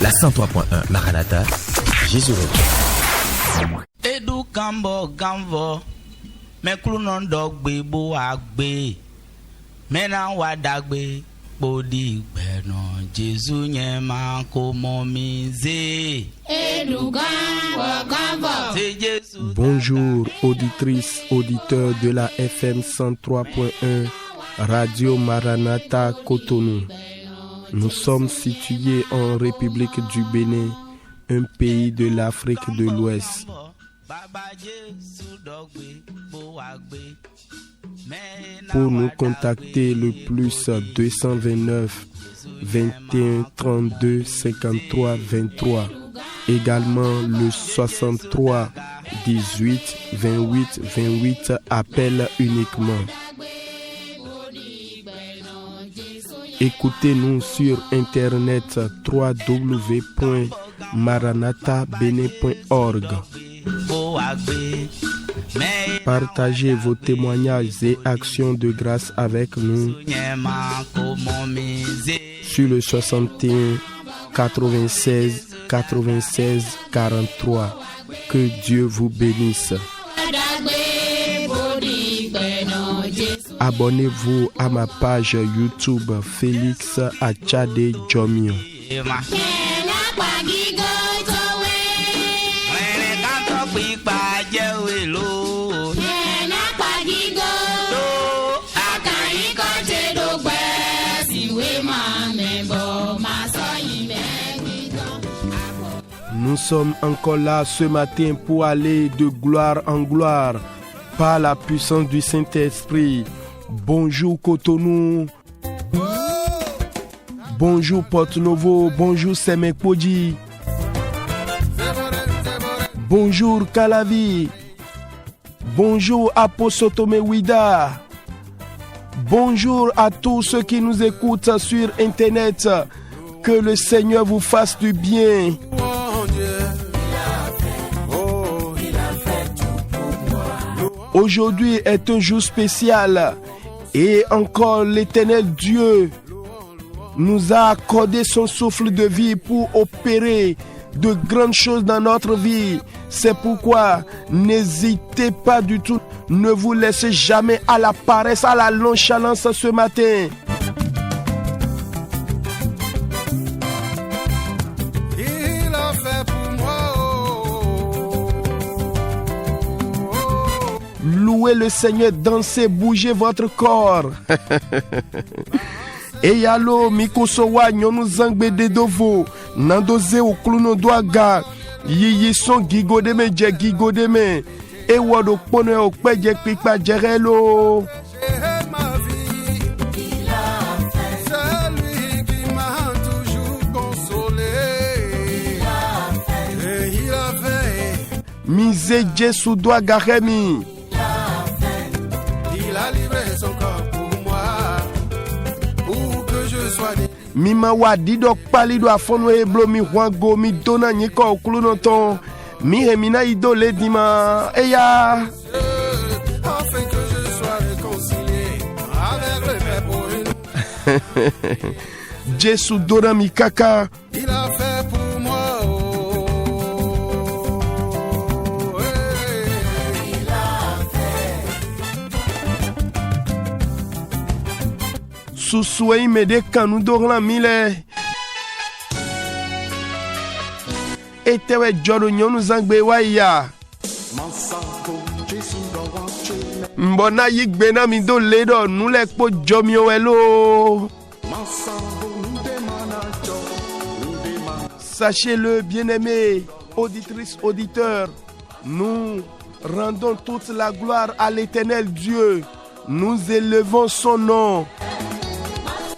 La 103.1 Maranatha, Jésus revient. Edu kambo gamvo, meklunon dogbe bo agbe, mena wadagbe, bodi beno, Jésus nyema komomize. Edu gambo, Bonjour auditrices, auditeurs de la FM 103.1 Radio Maranatha Cotonou. Nous sommes situés en République du Bénin, un pays de l'Afrique de l'Ouest. Pour nous contacter, le plus 229 21 32 53 23. Également le 63 18 28 28, appel uniquement. Écoutez-nous sur internet www.maranathabene.org. Partagez vos témoignages et actions de grâce avec nous sur le 61 96 96 43. Que Dieu vous bénisse. Abonnez-vous à ma page YouTube Félix Achade Jomio. Nous sommes encore là ce matin pour aller de gloire en gloire par la puissance du Saint-Esprit. Bonjour Cotonou, bonjour Porto-Novo, bonjour Semekpodji, bonjour Calavi, bonjour Aposotome-Ouida, bonjour à tous ceux qui nous écoutent sur Internet. Que le Seigneur vous fasse du bien. Aujourd'hui est un jour spécial et encore l'Éternel Dieu nous a accordé son souffle de vie pour opérer de grandes choses dans notre vie. C'est pourquoi n'hésitez pas du tout, ne vous laissez jamais à la paresse, à la nonchalance ce matin. Louez le Seigneur, dansez, bougez votre corps. Et yalo mikosowa nyonu zangbe de dovo nandoze okluno doaga yiyi son gigodeme je gigodeme e wodo pone okpeje pipa jerelo. Mise Jesu doaga remi. Mima wadi dok pali do afono eblo mi wango mi dona nyiko okulu no ton mi remina idole dima eya afin que je sois réconcilié avec le Père. Jésus dona mi kaka, il a fait pour moi. Sousoué me de kanou dorlan mile. Etewe joro nyonu zangbe waya. Mbona yigbe na mi do ledo nule po jomio welo. Sachez-le, bien-aimés, auditrices, auditeurs, nous rendons toute la gloire à l'Éternel Dieu. Nous élevons son nom.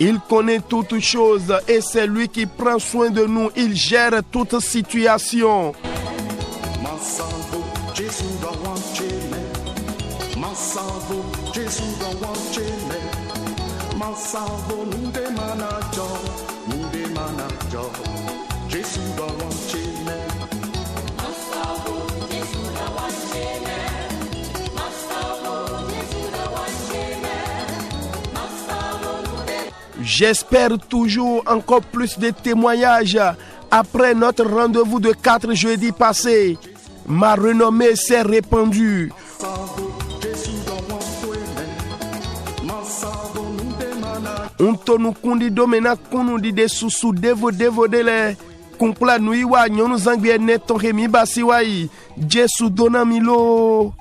Il connaît toutes choses et c'est lui qui prend soin de nous. Il gère toute situation. J'espère toujours encore plus de témoignages Après notre rendez-vous de 4 jeudis passés, ma renommée s'est répandue. Untonu kundi domena kunu di de susu devo dele. Kumpla nui wa nyonu zangbi neton remi basi wai. Jesu dona milo.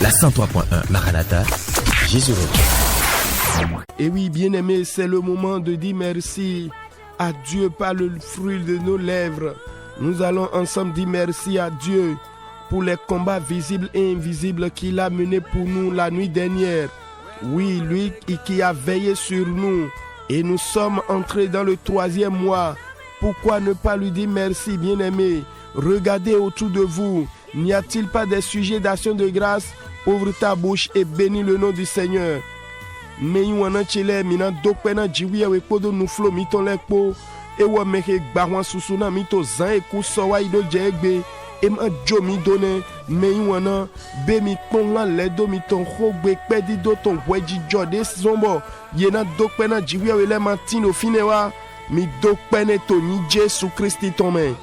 La 103.1 Maranatha, Jésus revient. Et oui, bien-aimé, c'est le moment de dire merci à Dieu par le fruit de nos lèvres. Nous allons ensemble dire merci à Dieu pour les combats visibles et invisibles qu'il a menés pour nous la nuit dernière. Oui, lui qui a veillé sur nous. Et nous sommes entrés dans le 3e mois. Pourquoi ne pas lui dire merci, bien-aimé? Regardez autour de vous. N'y a-t-il pas des sujets d'action de grâce? Ouvre ta bouche et bénis le nom du Seigneur. Meïwana chele mina dokpena jiwi we podo nuflo mito lekpo ewo meke gbawan susuna mito zan eku sowa ido jegbe ema jomi done meïwana be mi ponla ledo mito khogbe pedi do ton weji jode zombo yena dokpena jiwi we le matino finewa mi dokpene to ni Jésus Christ ton main.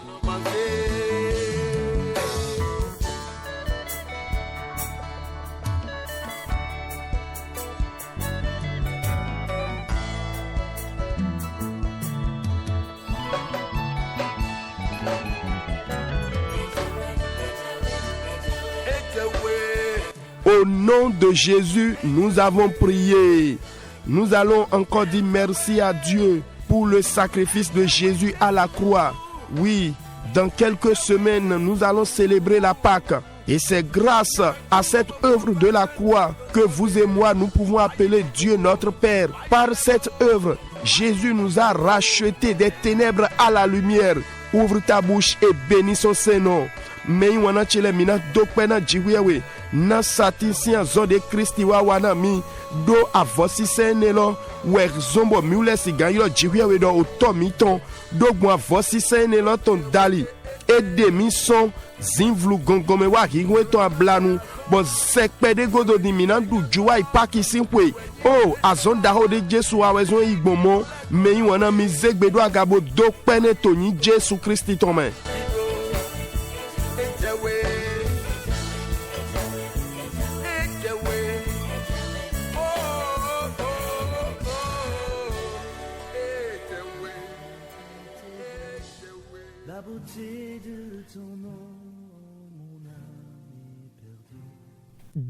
Au nom de Jésus, nous avons prié. Nous allons encore dire merci à Dieu pour le sacrifice de Jésus à la croix. Oui, dans quelques semaines, nous allons célébrer la Pâque. Et c'est grâce à cette œuvre de la croix que vous et moi, nous pouvons appeler Dieu notre Père. Par cette œuvre, Jésus nous a rachetés des ténèbres à la lumière. Ouvre ta bouche et bénis son Saint-Nom. Mais wana chile mina dokpena jiwewe na satisi zo de Christi wa wana mi do avosi senelo we zombo miule siganyo jiwewe do otomiton do gwa avosi senelo ton dali e demi son zinvlu gongome wa hiwe to ablanu bo sekpe de godo di mina du juwa ipaki simpwe o azonda ho de Jesu awezon igbomo me wana mi zegbedo agabo dokpene to ni Jesu Christi ton main.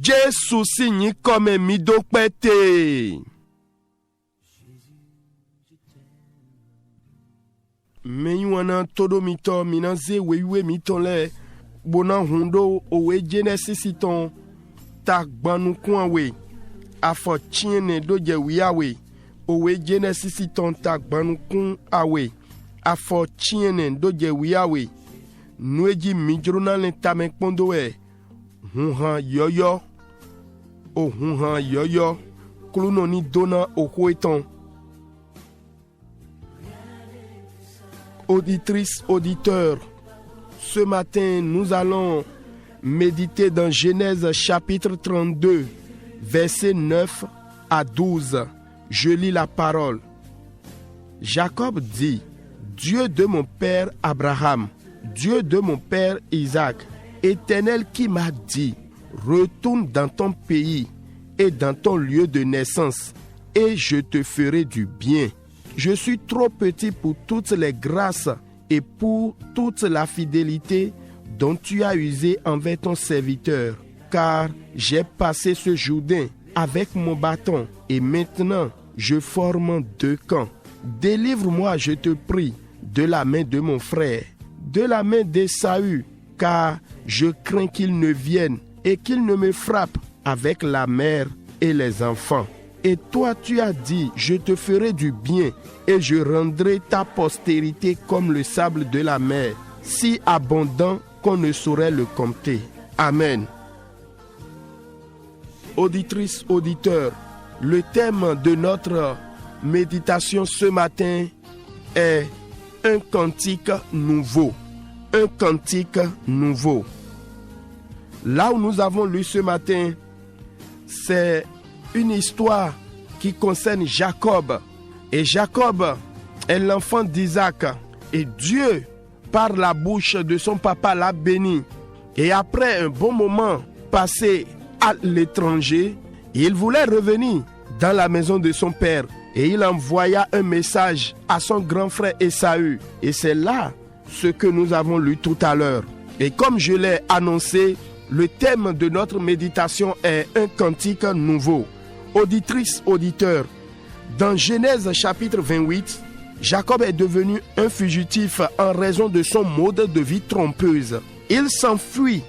Jésus signe comme mi dokpete. Menywana todo mito minanze wewe mitole bona hundo owe Genesis ton tagbanu kwanwe afo chiene doje wiawe owe Genesis ton tagbanu kun awe afo chiene doje wiawe nueji mijrona le tamekpondowe hunhan yoyo o hunhan yoyo kluno ni dona okweton. Auditrices, auditeurs, ce matin, nous allons méditer dans Genèse chapitre 32, versets 9 à 12. Je lis la parole. Jacob dit, Dieu de mon père Abraham, Dieu de mon père Isaac, Éternel qui m'a dit, retourne dans ton pays et dans ton lieu de naissance, et je te ferai du bien. Je suis trop petit pour toutes les grâces et pour toute la fidélité dont tu as usé envers ton serviteur, car j'ai passé ce Jourdain avec mon bâton, et maintenant je forme 2 camps. Délivre-moi, je te prie, de la main de mon frère, de la main d'Ésaü, car je crains qu'il ne vienne et qu'il ne me frappe avec la mère et les enfants. Et toi tu as dit, je te ferai du bien, et je rendrai ta postérité comme le sable de la mer, si abondant qu'on ne saurait le compter. Amen. Auditrices, auditeurs, le thème de notre méditation ce matin est un cantique nouveau. Un cantique nouveau. Là où nous avons lu ce matin, c'est une histoire qui concerne Jacob. Et Jacob est l'enfant d'Isaac. Et Dieu, par la bouche de son papa, l'a béni. Et après un bon moment passé à l'étranger, il voulait revenir dans la maison de son père. Et il envoya un message à son grand frère Ésaü. Et c'est là ce que nous avons lu tout à l'heure. Et comme je l'ai annoncé, le thème de notre méditation est un cantique nouveau. Auditrices, auditeurs, dans Genèse chapitre 28, Jacob est devenu un fugitif en raison de son mode de vie trompeuse. Il s'enfuit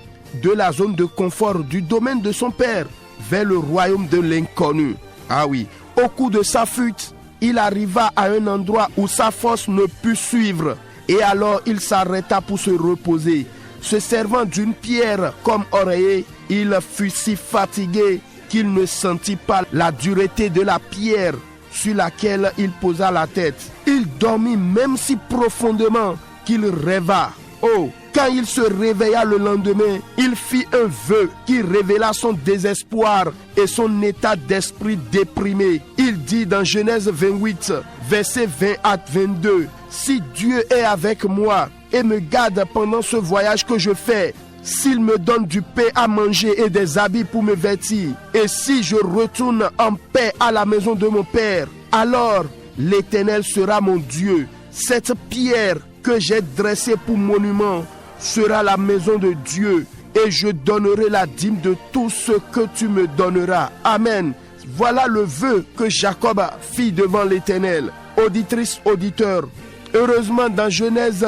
de la zone de confort du domaine de son père vers le royaume de l'inconnu. Ah oui, au cours de sa fuite, il arriva à un endroit où sa force ne put suivre. Et alors il s'arrêta pour se reposer. Se servant d'une pierre comme oreiller, il fut si fatigué qu'il ne sentit pas la dureté de la pierre sur laquelle il posa la tête. Il dormit même si profondément qu'il rêva. Oh, quand il se réveilla le lendemain, il fit un vœu qui révéla son désespoir et son état d'esprit déprimé. Il dit dans Genèse 28, versets 20 à 22, « Si Dieu est avec moi et me garde pendant ce voyage que je fais, s'il me donne du pain à manger et des habits pour me vêtir, et si je retourne en paix à la maison de mon père, alors l'Éternel sera mon Dieu. Cette pierre que j'ai dressée pour monument sera la maison de Dieu, et je donnerai la dîme de tout ce que tu me donneras. » Amen. Voilà le vœu que Jacob fit devant l'Éternel. Auditrices, auditeurs, heureusement dans Genèse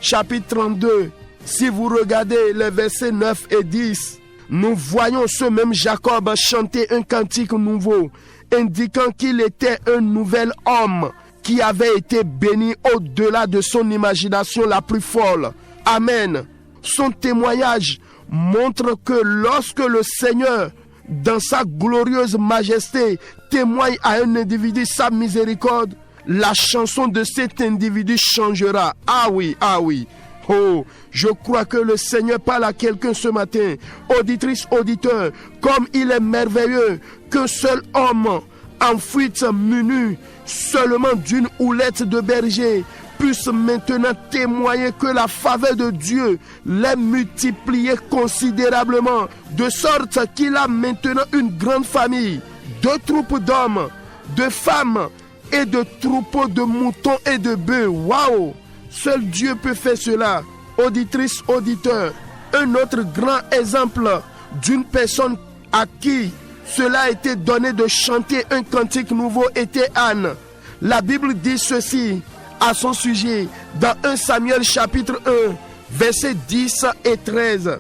chapitre 32, si vous regardez les versets 9 et 10, nous voyons ce même Jacob chanter un cantique nouveau, indiquant qu'il était un nouvel homme qui avait été béni au-delà de son imagination la plus folle. Amen. Son témoignage montre que lorsque le Seigneur, dans sa glorieuse majesté, témoigne à un individu sa miséricorde, la chanson de cet individu changera. Ah oui, ah oui. Oh, je crois que le Seigneur parle à quelqu'un ce matin. Auditrice, auditeur, comme il est merveilleux qu'un seul homme en fuite muni seulement d'une houlette de berger puisse maintenant témoigner que la faveur de Dieu l'est multipliée considérablement, de sorte qu'il a maintenant une grande famille, 2 troupes d'hommes, de femmes et de troupeaux de moutons et de bœufs. Waouh! Seul Dieu peut faire cela. Auditrice, auditeur, un autre grand exemple d'une personne à qui cela a été donné de chanter un cantique nouveau était Anne. La Bible dit ceci à son sujet dans 1 Samuel chapitre 1, versets 10 et 13.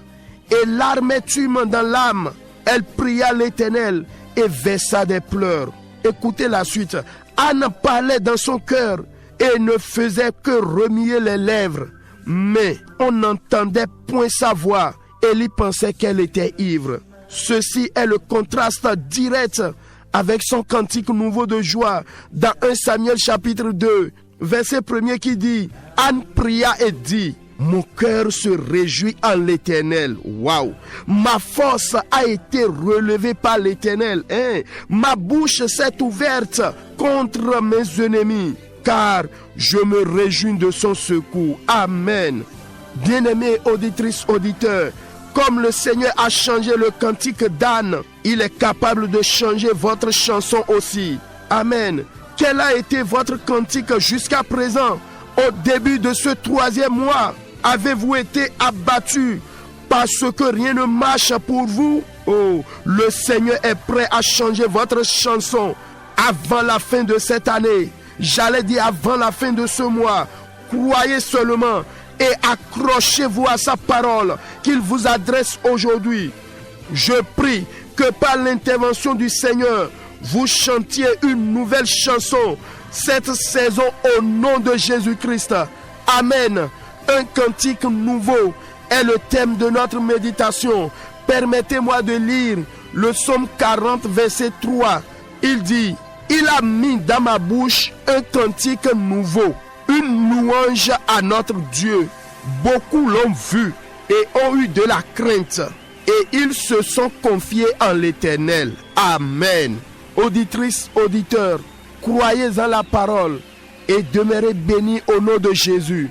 Et l'amertume dans l'âme, elle pria l'Éternel et versa des pleurs. Écoutez la suite. Anne parlait dans son cœur et ne faisait que remuer les lèvres, mais on n'entendait point sa voix. Élie pensait qu'elle était ivre. Ceci est le contraste direct avec son cantique nouveau de joie dans 1 Samuel chapitre 2, verset 1 qui dit: Anne pria et dit: mon cœur se réjouit en l'Éternel. Waouh! Ma force a été relevée par l'Éternel. Ma bouche s'est ouverte contre mes ennemis, car je me réjouis de son secours. Amen. Bien-aimés auditrices, auditeurs, Comme le Seigneur a changé le cantique d'Anne, il est capable de changer votre chanson aussi. Amen. Quel a été votre cantique jusqu'à présent? Au début de ce 3e mois, avez-vous été abattu parce que rien ne marche pour vous? Oh, le Seigneur est prêt à changer votre chanson avant la fin de cette année. J'allais dire avant la fin de ce mois. Croyez seulement et accrochez-vous à sa parole qu'il vous adresse aujourd'hui. Je prie que par l'intervention du Seigneur, vous chantiez une nouvelle chanson cette saison au nom de Jésus-Christ. Amen. Un cantique nouveau est le thème de notre méditation. Permettez-moi de lire le psaume 40, verset 3. Il dit: il a mis dans ma bouche un cantique nouveau, une louange à notre Dieu. Beaucoup l'ont vu et ont eu de la crainte, et ils se sont confiés en l'Éternel. Amen. Auditrices, auditeurs, croyez en la parole et demeurez bénis au nom de Jésus.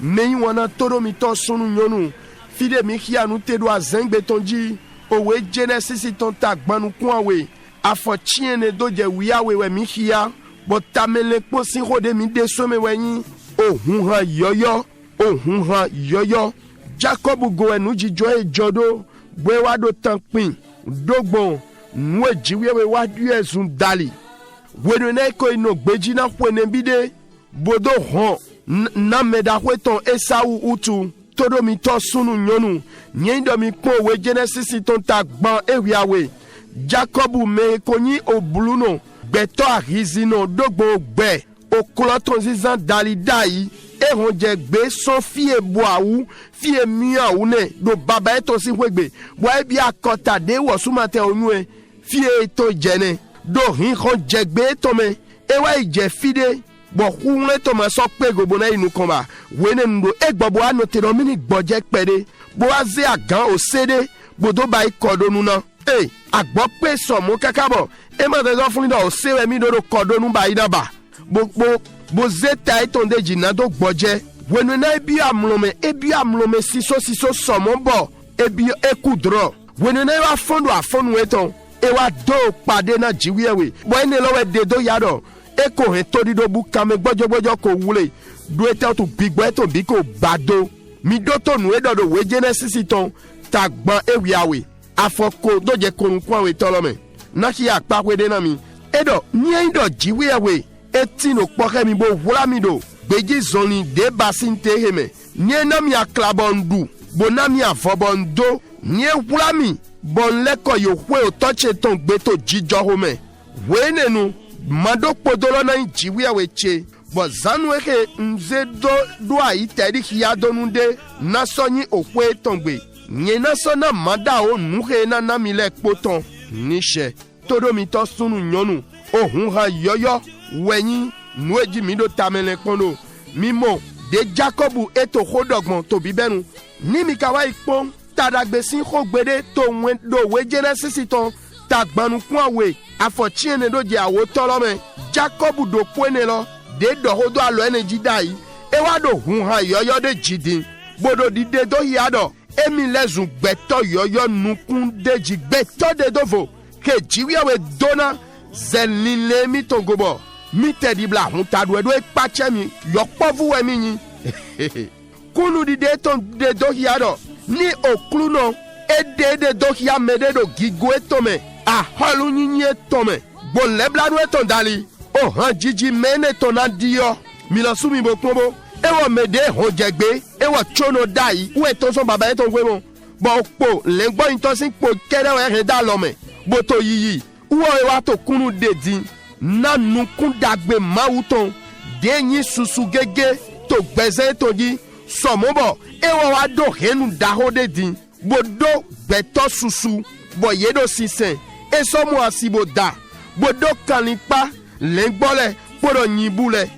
Meiwana toro mito sunu nyonu fide mikia nu te do azeng betonji owe Genesis ton tagbanu kwawe afo chiene do je wiawe we mikia botamele posi rode mi desome wenyi ohunha yoyo Jacob go enu jijo e jodo bwe wado tankpin dogbon nwe jiwe we wadu ezun dali wedone ko ino gbeji na kwene bide bodo hon na medakwe ton Esau utu todo mi to sunu nyonu nyendo mi po we Genesis ton tagban ewiawe Jacob me konyi obluno beto arizino dogbo gbe okloton zizan dalidai e ronje gbe son fie boaou fie miaou ne do baba eto si wegbe boa bi akota de wo sumate onue fie to jene do hin ronje gbe to me e wa ije fide bo kunle to ma so pe gobo na inu komba wene ndo egbobo anote no mini gboje pede bo aze agan osede bodo ba ikodonu na agbo pe so mo kakabo e ma de zo fun do osewe mi do kodonu ba ida ba bo zeta itonde jina do gboje wenu na ebi amlome siso so mo bo ebi ekudro wenu na wa afonu eton e wa do pade na jiwewe bo ene lowe de do yado eko he tori do buka me gbojo ko wule do eta to bigbo eton bi ko bado mi do to nu edo do we Genesis ton tagban ewiawe afoko do je konkwan we tolome na ki akpawe de na mi edo nyen do jiwewe etino poke mi bo wula mi do beji zoni de basinte heme nyen na mi aklabondu bona mi avobondo nyen wula mi bon leko yo hwe o toche ton gbeto jijo home wenenu mado podolo na jiwewe che bo zanu eke nze do ai tedi hiya donunde na sonyi okwe tongbe nyena sona mada o nuhe na namile poton nishe todo mi to sunu nyonu ohun ha yoyo wenyi nueji mi do tamele kono mimo de Jacob eto hodogbon to bibenu ni mi kawa ipon tadagbesin khogbede to wen do we Genesis ton tagbanu kwawe afochiene do je awo tolome Jacob do kwene lo de do hodo alo energy dai e wa do hun ha yoyo de jidin bodo dide do yado emi lezun gbeto yoyo nukun deji gbeto de dovo ke jiwiawe dona zelile mi tongobo mi tedibla hun tadu edo ekpache mi yopovu we mi yin kunu dide ton de do yado ni okluno ede de do ya mede do gigo etome a holu nyinyi etome bo lebla no eton dali o han jiji mene tona dio mi lo sumi bo pobo ewo mede hojegbe ewo chono dai we to so baba eton gwemo bo po lengbo intosin po kere we re da lome bo to yiyi wo e wa to kunu dedin na nukun dagbe mawuton denyi susu gege to gbeze to ji somobo ewo wa do henu daho dedin bo do beto susu bo yedo sisen eso mo asibo da bo do kanipa lengbole poro nyibule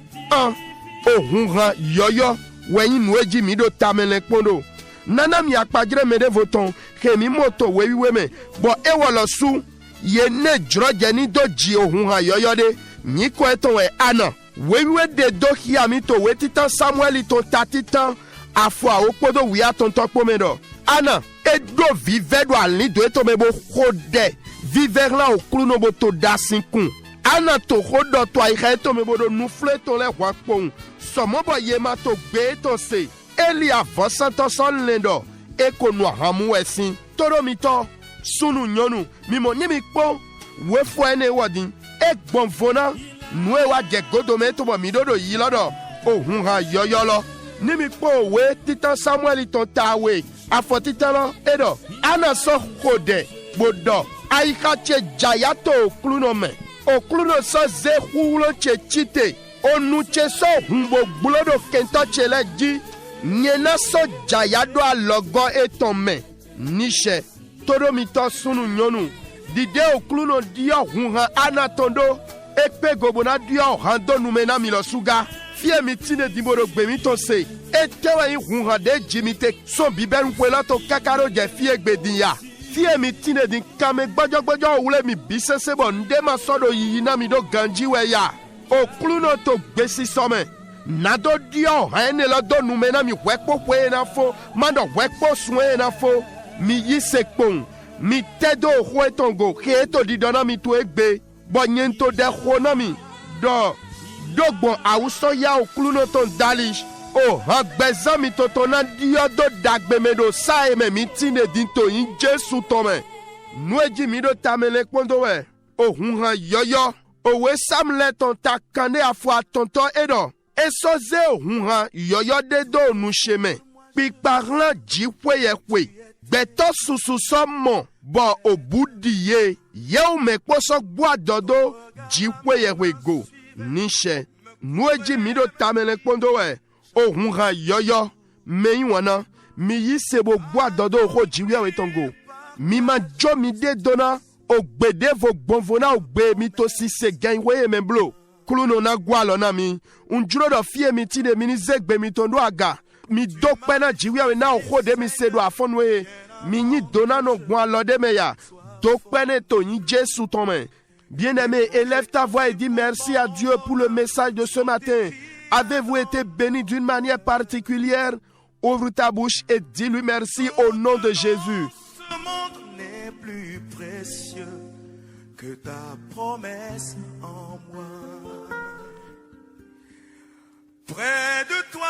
ohun ha yoyo weyin nueji mi do tamele pondo nana mi apajire mede voton kemi moto wewiwe me bo ewo lo su ye ne droje ni doji ohun ha yoyo de ni ko eton we ana wewiwe de do hia mi to we titan Samuel to tatitan afo a okpodo wia tonto pomedo ana edo vive do ali do eto mebo khode vive la okluno bo to dasinkun ana to khodo to aire eto mebo do nufle to le wa pon somo bo yema to gbe to se eli avansan to son lendo ekonu hamu esin toro mito sunu nyonu mimo nimi po we fo ene wodin egbon vona nue wa je godome to bo mi dodo yi lodo ohun ha yoyolo nimi po we titan Samuel ton tawe afo titan lo edo ana so khode bodo aika che jayato okluno me okluno so ze hulo che chite onu che so humbo gbulodo kento che leji nyena so jayado alogo eton me nishe todo mito sunu nyonu dide okluno dio hunha anatondo ekpe gobona dio hando numena milosuga fie mitine dimoro gbemi to se etewa yi hunha de jimite so biberu kwela to kakaro je fie gbedinya fie mitine din kame gbojogbojo wule mi bisesebo ndema sodo yiyina mi do ganjiwe ya okluno to gbesi some nado dio ene lo do numena mi wepo kwe na fo mando wepo swe na fo mi yisekpon mi tedo ho etongo keto didona mi to egbe bonyento de honami do dogbon awuso ya okluno ton dalish o hagbeza mi totona dio do dagbemedo sa eme mi tine dinto yin Jesu tome nueji mi do tamele kpondo we o hunha yoyo o we samle ton takande afwa tonton edo esoze o hunha yoyo de do nu sheme piparlan jipwe yekwe beto susu somo bo obudiye ye o mekposo gbo dodo jipwe yekwe go nishe nueji mi do tamele kpondo we o hunha yoyo me wana mi yisebo gbo dodo ho jiwe we tongo mi ma jo mi de dona o gbede vo gbonvona o gbe mi to si se gan we me blo kluno na gwalo na mi unjuro do fie mi ti de mi ni zegbe mi tondo aga mi do pe na jiwe we na o ho de mi se do afonwe mi ni dona no gbo alode me ya do pe ne to yin Jesu tome. Bien-aimé, élève ta voix et dis merci à Dieu pour le message de ce matin. Avez-vous été béni d'une manière particulière? Ouvre ta bouche et dis-lui merci au nom de Jésus. Ce monde n'est plus précieux que ta promesse en moi. Près de toi,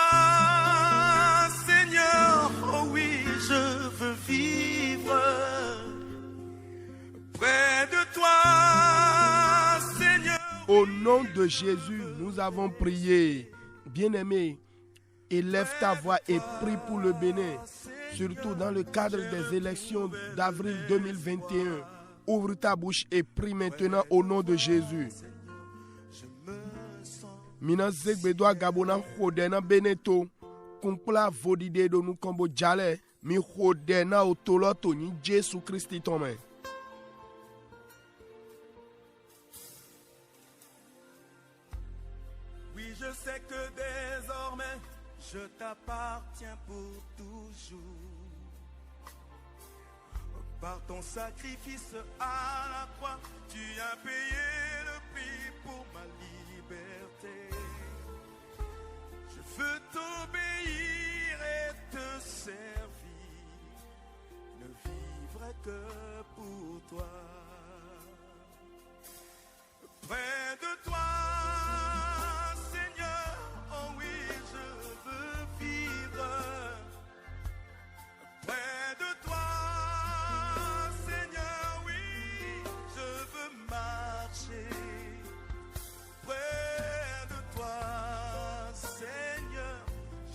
Seigneur, oh oui, je veux vivre. Près de toi, Seigneur. Au nom de Jésus, nous avons prié. Bien-aimé, élève ta voix et prie pour le Bénin, surtout dans le cadre des élections d'avril 2021. Ouvre ta bouche et prie maintenant au nom de Jésus. Mina zegbedoa gabona khodena beneto kumpla vodide do nu kombo jale mi khodena otoloto ni Jésus Christ tome. Oui, je sais que désormais je t'appartiens pour toujours. Par ton sacrifice à la croix, tu as payé le prix pour ma liberté. Je veux t'obéir et te servir, ne vivre que pour toi. Près de toi, Seigneur, oh oui, je veux vivre. Près de toi, Seigneur, oui, je veux marcher. Près de toi, Seigneur,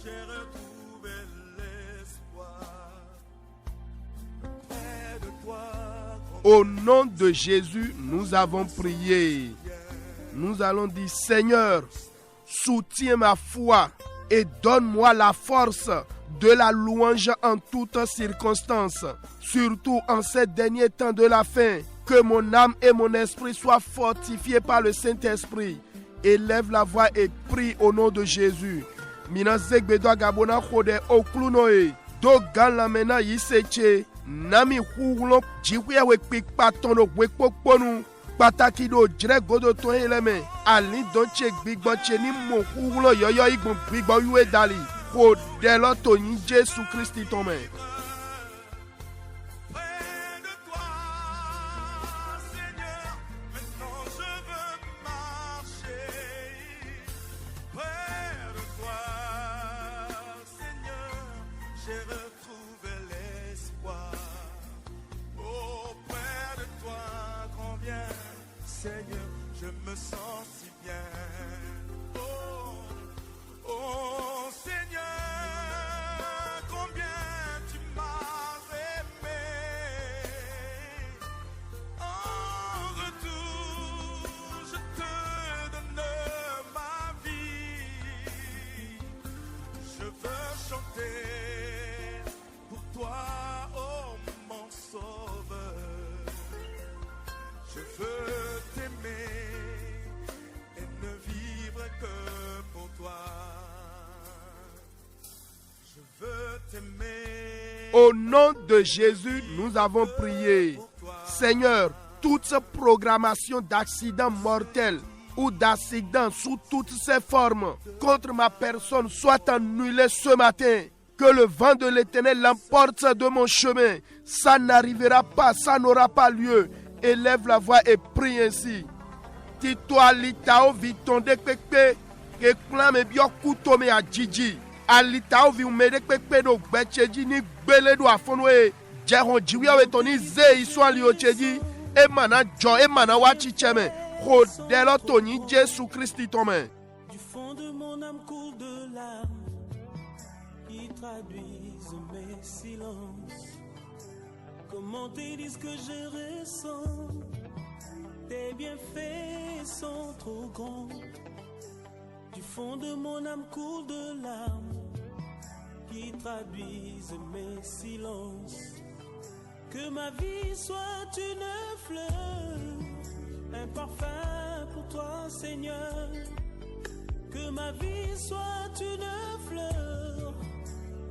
j'ai retrouvé l'espoir. Près de toi. Au nom de Jésus, nous avons prié. Nous allons dire, Seigneur, soutiens ma foi et donne-moi la force de la louange en toutes circonstances, surtout en ces derniers temps de la fin. Que mon âme et mon esprit soient fortifiés par le Saint-Esprit. Élève la voix et prie au nom de Jésus. Mina zegbedo gabona khode oklunoe do gala mena yiseche nami hulo jiwe we pikpatono we poponu pataki do jre godo to eleme ali donche gbigbo che ni mo hulo yoyo igbon gbigbo iwe dali Kodelo Tony Jésus Christ Tome. Près de toi, Seigneur, maintenant je veux marcher. Près de toi, Seigneur, j'ai retrouvé l'espoir. Auprès de toi, combien, Seigneur, je me sens si bien. Oh Seigneur, combien tu m'as aimé. En retour, je te donne ma vie. Je veux chanter pour toi, oh mon sauveur. Je veux t'aimer et ne vivre que pour toi. Je veux t'aimer. Au nom de Jésus, nous avons prié. Seigneur, toute cette programmation d'accidents mortels ou d'accidents sous toutes ses formes contre ma personne soit annulée ce matin. Que le vent de l'Éternel l'emporte de mon chemin. Ça n'arrivera pas, ça n'aura pas lieu. Élève la voix et prie ainsi. Tito litao vitonde pepe que clame bio kutome a Gigi. Alitao vi umede pepe do gbecheji ni gbele do afonwe. Jehon jiwi awetoni ze iso ali ocheji. Emana jo emana wachi cheme. Rodelo Tony Jésus Christ Tome. Du fond de mon âme coule de larmes qui traduisent mes silences. Comment te dire ce que je ressens? Tes bienfaits sont trop grands. Du fond de mon âme coule de larmes qui traduisent mes silences. Que ma vie soit une fleur, un parfum pour toi, Seigneur. Que ma vie soit une fleur,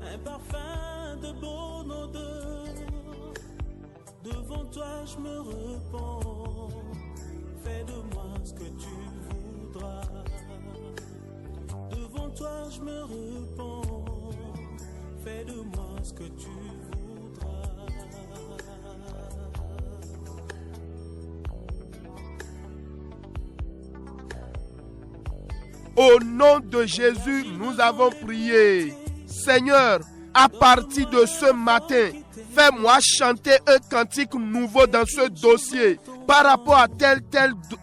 un parfum de bonne odeur. Devant toi je me repens, fais de moi ce que tu voudras. Devant toi je me repens, fais de moi ce que tu voudras. Au nom de Jésus, nous avons prié. Seigneur, à partir de ce matin, fais-moi chanter un cantique nouveau dans ce dossier par rapport à tel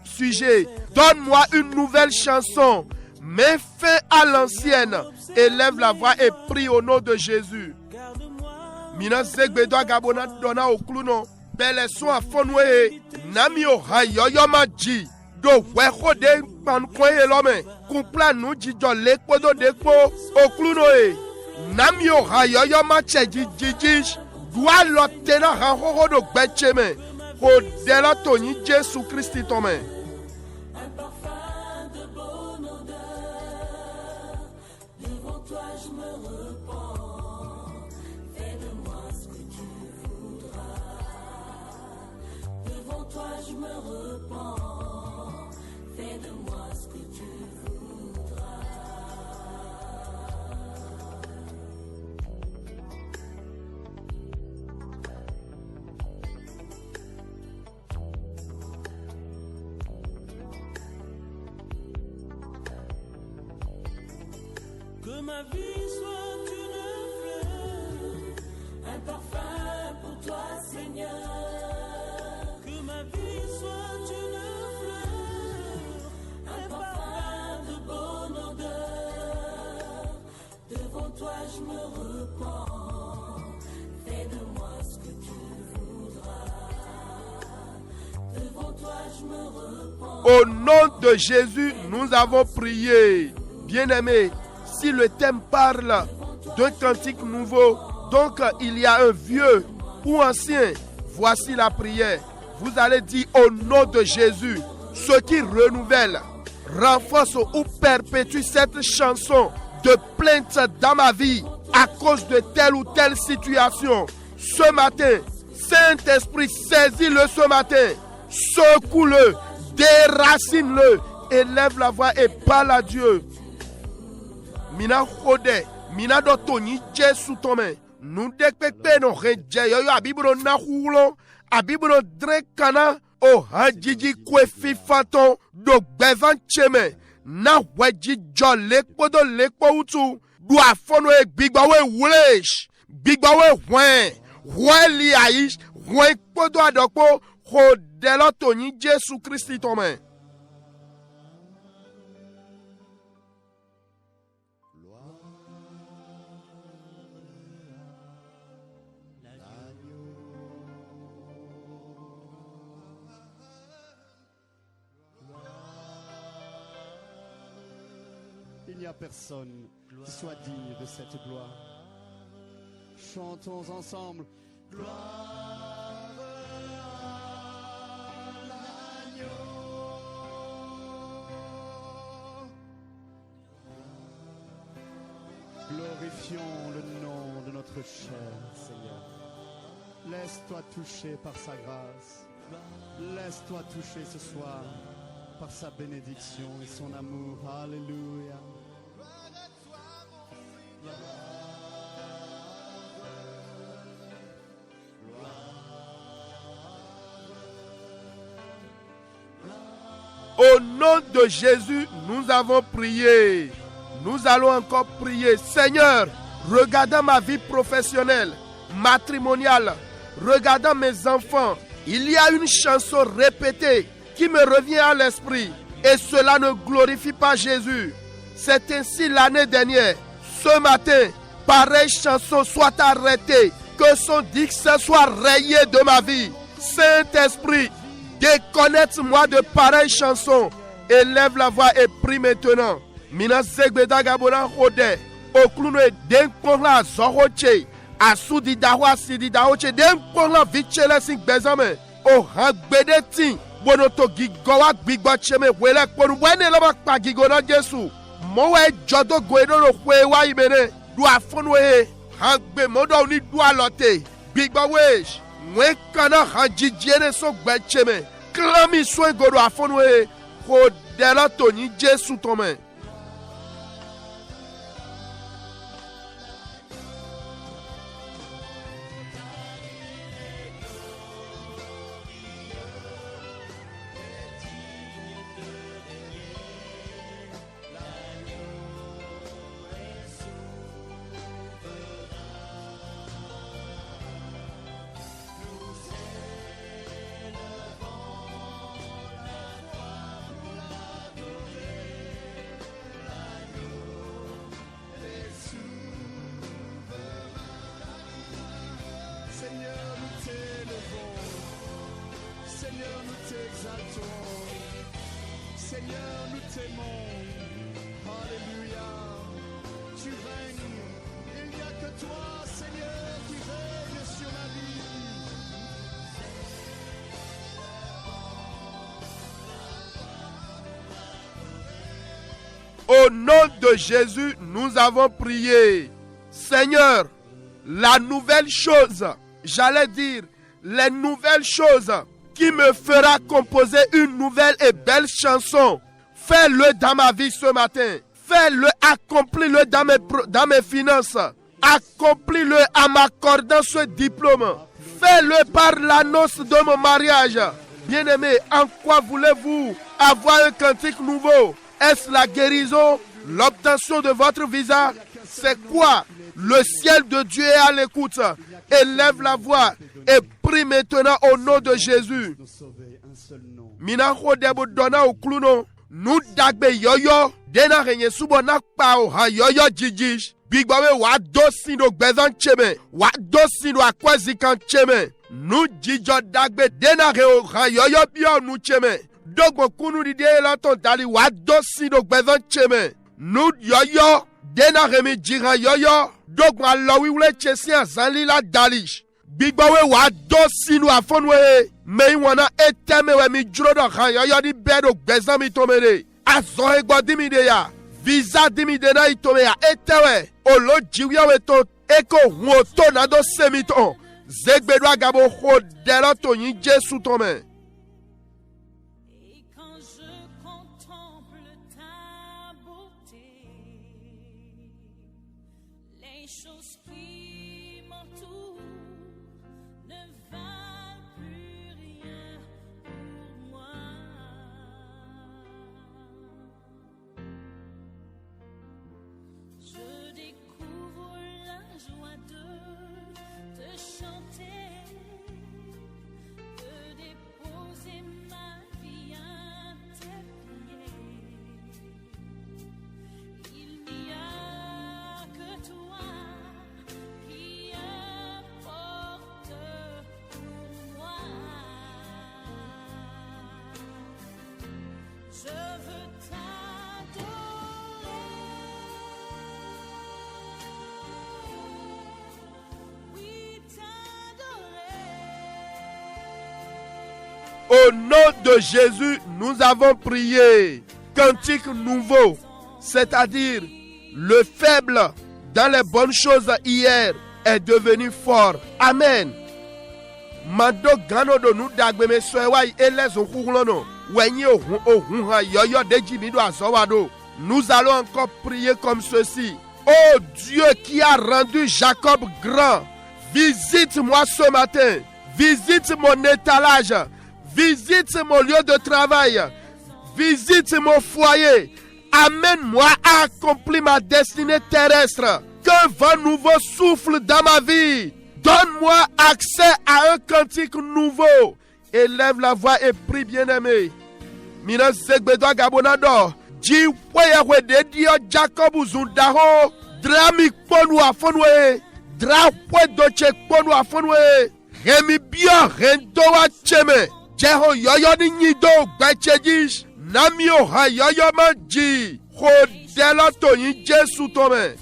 sujet. Donne-moi une nouvelle chanson. Mets fin à l'ancienne. Élève la voix et prie au nom de Jésus. Mina zegbedo agabona dona okluno. Bele so afonwe. Nami o hayoyo maji. Do weko de pankwe lome. Kumpla nu jijo lekpo do dekpo. Okluno e. Nami o hayoyo mache jijijish. Dwa lotena hanhoho do gbecheme. Kodela Tony Jésus Christ Tome. Que ma vie soit une fleur, un parfum pour toi, Seigneur. Que ma vie soit une fleur, un parfum de bonne odeur. Devant toi je me repens, fais de moi ce que tu voudras. Devant toi je me repens. Au nom de Jésus, nous avons prié. Bien-aimés, si le thème parle d'un cantique nouveau, donc il y a un vieux ou ancien, voici la prière. Vous allez dire au nom de Jésus, ce qui renouvelle, renforce ou perpétue cette chanson de plainte dans ma vie à cause de telle ou telle situation. Ce matin, Saint-Esprit, saisis-le ce matin, secoue-le, déracine-le, élève la voix et parle à Dieu. Mina Khode, Mina do Tony Jesu tome. Nous dekpekpe no reje yoyo abibro na hulo. Abibro dre kana. O hajiji kwe fifaton do bevan cheme. Na weji jo lekpo do lekpo utu. Do afono e bigba we wulesh. Bigba we hwen. Hwen li aish. Hwen kpo do adokpo. Ho delo Tony Jesu Christi tome. Il n'y a personne qui soit digne de cette gloire. Chantons ensemble. Gloire à l'agneau. Glorifions le nom de notre cher Seigneur. Laisse-toi toucher par sa grâce. Laisse-toi toucher ce soir par sa bénédiction et son amour. Alléluia. Au nom de Jésus, nous avons prié. Nous allons encore prier. Seigneur, regardant ma vie professionnelle, matrimoniale, regardant mes enfants, il y a une chanson répétée qui me revient à l'esprit. Et cela ne glorifie pas Jésus. C'est ainsi l'année dernière. Ce matin, pareille chanson soit arrêtée. Que son dictionnaire soit rayé de ma vie. Saint-Esprit, déconnecte-moi de pareilles chansons. Élève la voix et prie maintenant. Mina zegbeda gabona hode. Okluno e denkpongla zoroche. Asudi dawa sidi daoche. Denkpongla vichele sing bezame. O hagbede ting. Bonoto gigowa gbigba cheme wele kponu. Wene lama kpa gigona Jesu. Mowe jodo goedo no kwewa imene. Du afonwe. Hagbe modo ni du alote. Gbigba wesh. Mwen kana hanjijene so gbecheme. Klami soin godo afonwe. Kodela Tony Jesu tome. Seigneur, nous t'aimons. Alléluia. Tu règnes. Il n'y a que toi, Seigneur, qui règne sur ma vie. Au nom de Jésus, nous avons prié. Seigneur, la nouvelle chose, j'allais dire, les nouvelles choses qui me fera composer une nouvelle et belle chanson. Fais-le dans ma vie ce matin. Fais-le, accomplis-le dans mes finances. Accomplis-le en m'accordant ce diplôme. Fais-le par l'annonce de mon mariage. Bien-aimé, en quoi voulez-vous avoir un cantique nouveau? Est-ce la guérison? L'obtention de votre visa? C'est quoi? Le ciel de Dieu est à l'écoute. Élève la voix et prie maintenant au nom de Jésus. Minako debo dona okluno. Nou dagbe yoyo. Dena renye subo nakpa o ha yoyo jijish. Bigbawe wa dosi no gbezan cheme. Wa dosi no akwazikan cheme. Nou jijo dagbe dena re o ha yoyo biyo nou cheme. Dogbo kunu di de lanton dali wa dosi no gbezan cheme. Nou yoyo. Dena remi jira yoyo. Dogbo alowi ule chesi an zanli la dalish. Bigbawe wa dosi no afonwe. Me wana eteme we mi jrodo ha yoyo di bedo gbezan mi tomere. Azoe gbo dimi de ya. Visa dimi de na itome ya. Etewe. Olo jiwya we to. Eko woto na do semiton. Zegbedwa gabo ho delo to yin Jesu tome. Et quand je contemple ta beauté, Au nom de Jésus, nous avons prié. Cantique nouveau, c'est-à-dire le faible dans les bonnes choses hier est devenu fort. Amen. Mando gano do nu dagbe me soewa elezo kukulono. Wenye ohun ha yoyo deji mido azowado. Nous allons encore prier comme ceci. Oh Dieu qui a rendu Jacob grand, visite-moi ce matin. Visite mon étalage. Visite mon lieu de travail. Visite mon foyer. Amène-moi à accomplir ma destinée terrestre. Qu'un vent nouveau souffle dans ma vie. Donne-moi accès à un cantique nouveau. Élève la voix et prie, bien-aimé. Mina segbedo gabonado. Ji wewe de dio Jacob zundaho. Drami ponu afonwe. Dra doche ponu afonwe. Remi bio rendoa cheme. Jeho yoyo ni nyido gbechejish. Namio ha yoyo manji. Hodelo to yin Jesu tome.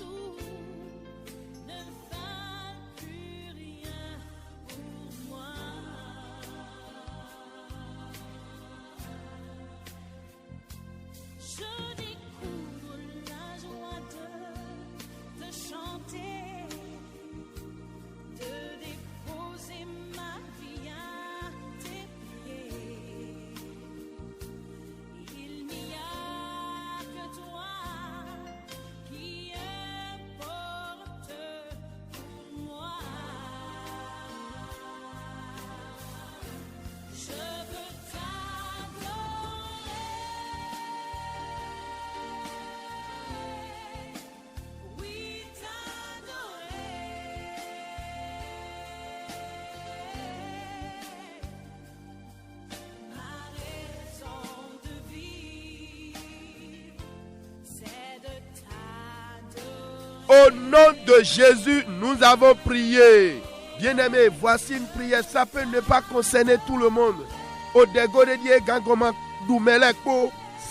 Au nom de Jésus, nous avons prié. Bien-aimés, voici une prière. Ça peut ne pas concerner tout le monde.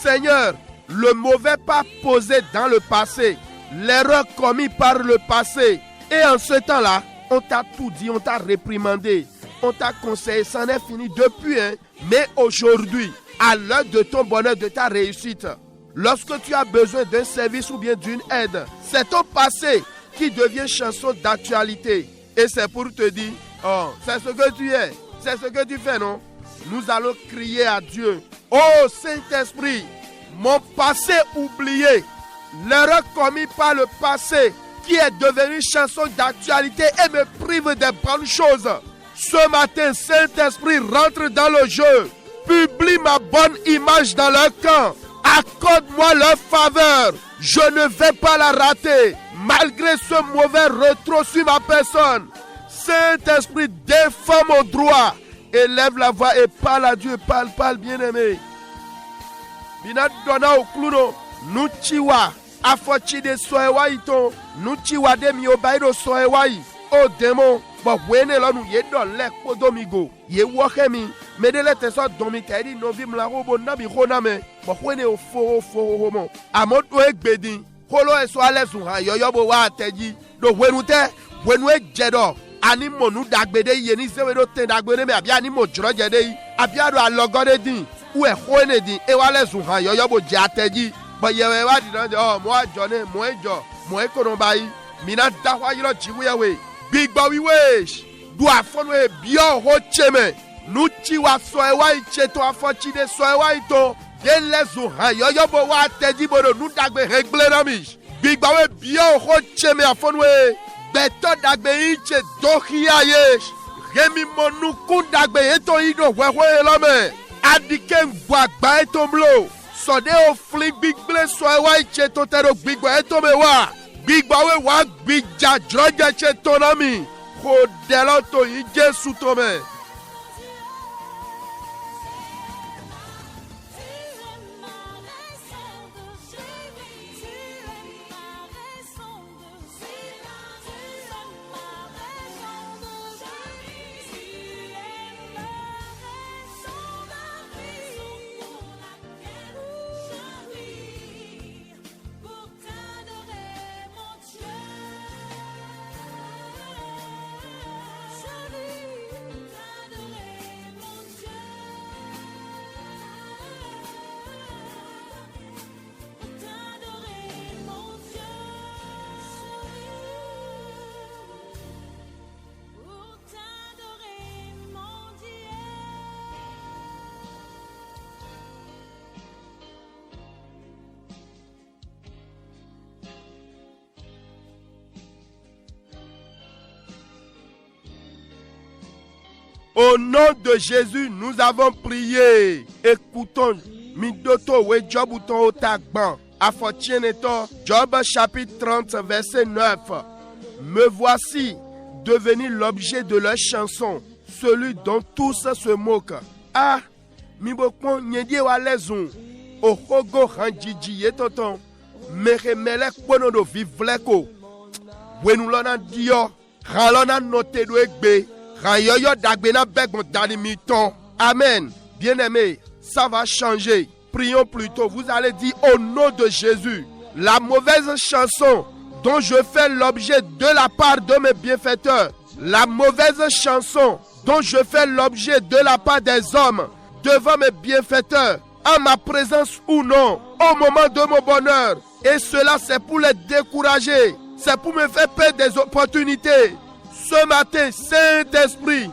Seigneur, le mauvais pas posé dans le passé, l'erreur commise par le passé. Et en ce temps-là, on t'a tout dit, on t'a réprimandé, on t'a conseillé, c'en est fini depuis. Mais aujourd'hui, à l'heure de ton bonheur, de ta réussite, lorsque tu as besoin d'un service ou bien d'une aide, c'est ton passé qui devient chanson d'actualité. Et c'est pour te dire, oh, c'est ce que tu es, c'est ce que tu fais, non? Nous allons crier à Dieu. Oh Saint-Esprit, mon passé oublié, l'erreur commise par le passé qui est devenue chanson d'actualité et me prive des bonnes choses. Ce matin, Saint-Esprit rentre dans le jeu, publie ma bonne image dans leur camp. Accorde-moi leur faveur. Je ne vais pas la rater. Malgré ce mauvais retro sur ma personne. Saint-Esprit, défends mon droit. Élève la voix et parle à Dieu. Parle, bien-aimé. Bina dona okluno. Nuchiwa. Afochi de soewa ito. Nuchiwa de miobairo soewa. Oh démon. Bon, wene lonu yedo lek podomigo. Ye wakemi. Medele teso domiteri novi mlarobo nabi honame. Bon, wene ofo homo. Amoto ekbedi. Holo eso alesu ha yoyobo wa ateji. Do wenute. Wenwe jedo. Ani monu dagbede yeni sewedo ten dagbede me abi ani mo jro jede. Abi ado alogode din. Uwe hoene din. E wale su ha yoyobo je ateji. Bo yewe wa di nan oh mo ajone mo ejo. Mo ekonobai. Mina dahwa yiro jiwewe. Bigba wiwesh. Du afonwe bio ho cheme. Nuchi wa soewa icheto afochi de soewa ito. Delezu ha yoyobo wa ateji bodo nu dagbe regle namish. Bigba we bio ho cheme afonwe. Beto dagbe iche dokia yesh. Remi monu kun dagbe eto ido wewe elome. Adike ngwagba eto mlo. Sode o fling big ble soewa icheto tero bigba eto mewa. Bigba we wa bija droge cheto nami. Hodelo to yi Jesu tome. Au nom de Jésus, nous avons prié. Écoutons. Midoto we Job uton otagban. Afotieneto. Job chapitre 30 verset 9. Me voici devenu l'objet de leur chanson, celui dont tous se moquent. Ah, mi bokon nyedie walezun. Ohogo hanjiji yetoton. Meremele konodo vivleko. Wenulona dio. Ralona note do egbe. Rayoyo dagbena begbon dalimiton. Amen. Bien-aimé, ça va changer. Prions plutôt. Vous allez dire au nom de Jésus, la mauvaise chanson dont je fais l'objet de la part de mes bienfaiteurs, la mauvaise chanson dont je fais l'objet de la part des hommes devant mes bienfaiteurs, en ma présence ou non, au moment de mon bonheur. Et cela, c'est pour les décourager. C'est pour me faire perdre des opportunités. Ce matin, Saint-Esprit,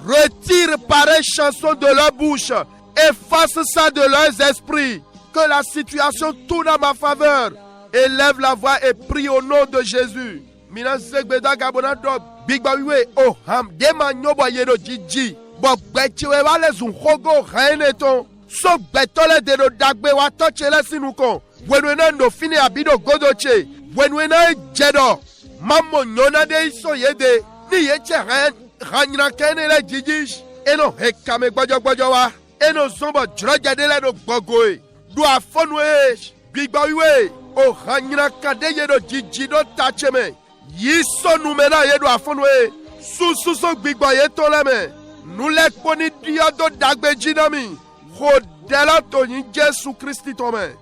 retire pareille chanson de leur bouche. Efface ça de leurs esprits. Que la situation tourne à ma faveur. Élève la voix et prie au nom de Jésus. Mina zegbeda gabona do big bawiwe o ham de manyobo yedo jiji. Bo gbechiwe wale zun hogo reneton. So betole de do dagbe wa tochele sinukon. Wenwena no fini abido godoche. Wenwena jedo. Mamo nyona de iso yede. Ni yeche ranyina kene le jijish. Eno hekame gbojo wa. Eno zombo drogede le no gbogoe. Do afonwe bigbawiwe o ranyina kade yedo jiji do tacheme. Yiso numena yedo afonwe. Sususo gbigba yeto leme. Nule koni diodo dagbe jinami. Hodela to yin Jesu Christi tome.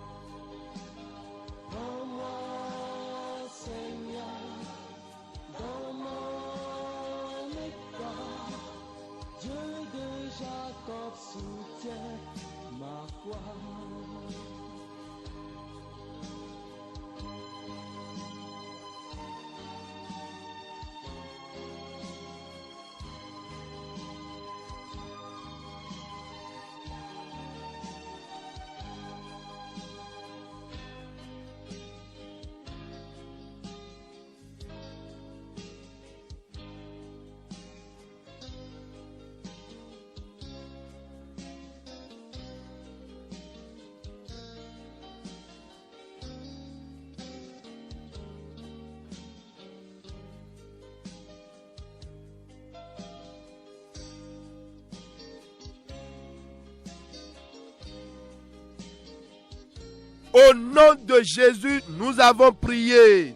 Au nom de Jésus, nous avons prié.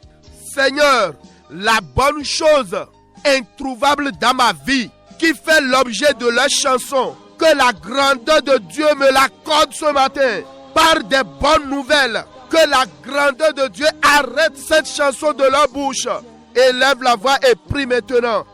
Seigneur, la bonne chose introuvable dans ma vie, qui fait l'objet de leur chanson, que la grandeur de Dieu me l'accorde ce matin, par des bonnes nouvelles, que la grandeur de Dieu arrête cette chanson de leur bouche. Élève la voix et prie maintenant.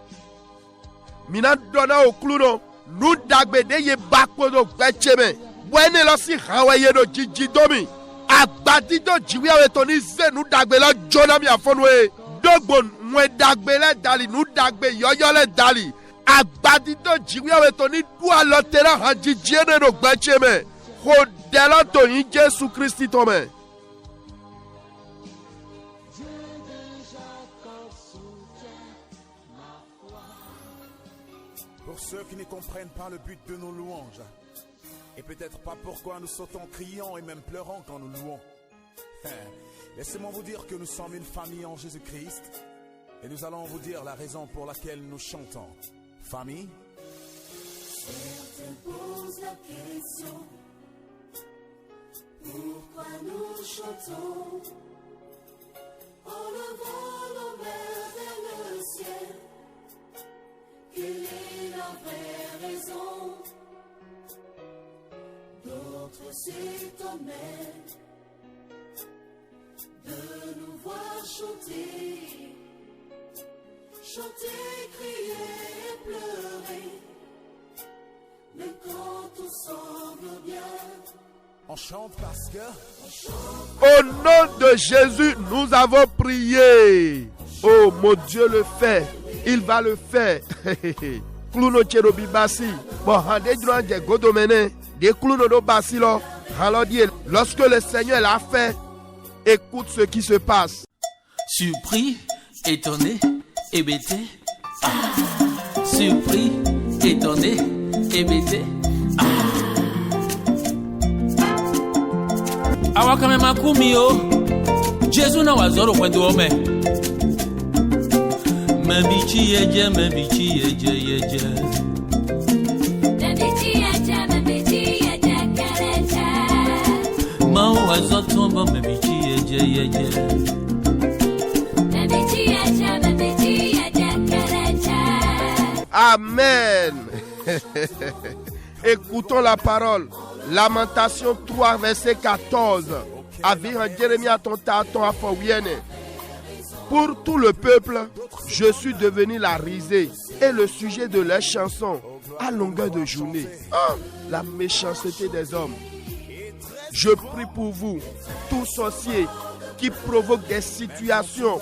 Mina donna au clouno, nous dagbede ye bakpodo gbecheme, wene losi hawaye do jijidomi. Agbadido jiwi awetoni ze nu dagbe la jonami afonwe dogbo mwe dagbe le dali nu dagbe yoyo le dali agbadido jiwi awetoni du alotera hanjijiene no gbecheme hodela to yin Jesu Christi tome. Pour ceux qui ne comprennent pas le but de nos louanges, et peut-être pas pourquoi nous sautons criant et même pleurant quand nous louons. Laissez-moi vous dire que nous sommes une famille en Jésus-Christ et nous allons vous dire la raison pour laquelle nous chantons. Famille. Certains posent la question, pourquoi nous chantons en levant nos mains vers le ciel? Quelle est la vraie raison? D'autres s'étonnaient de nous voir chanter, chanter, crier et pleurer. Mais quand tout semble bien, on chante parce que au nom de Jésus, nous avons prié. Oh mon Dieu le fait, il va le faire. Kluno cherobi basi, bon hande dranje godomene. Lorsque le Seigneur l'a fait, écoute ce qui se passe. Surpris, étonné, hébété. Surpris, étonné, hébété. Awa kame makumi yo, Jésus na wazoro kwendo ome. Membichi yeje, membichi yeje yeje. Membichi yeje kereche. Ma wazotombo membichi yeje yeje. Membichi yeje kereche. Amen. Écoutons la parole. Lamentation 3, verset 14. Pour tout le peuple, je suis devenu la risée et le sujet de leurs chansons à longueur de journée. Oh, la méchanceté des hommes. Je prie pour vous, tous sorciers qui provoquent des situations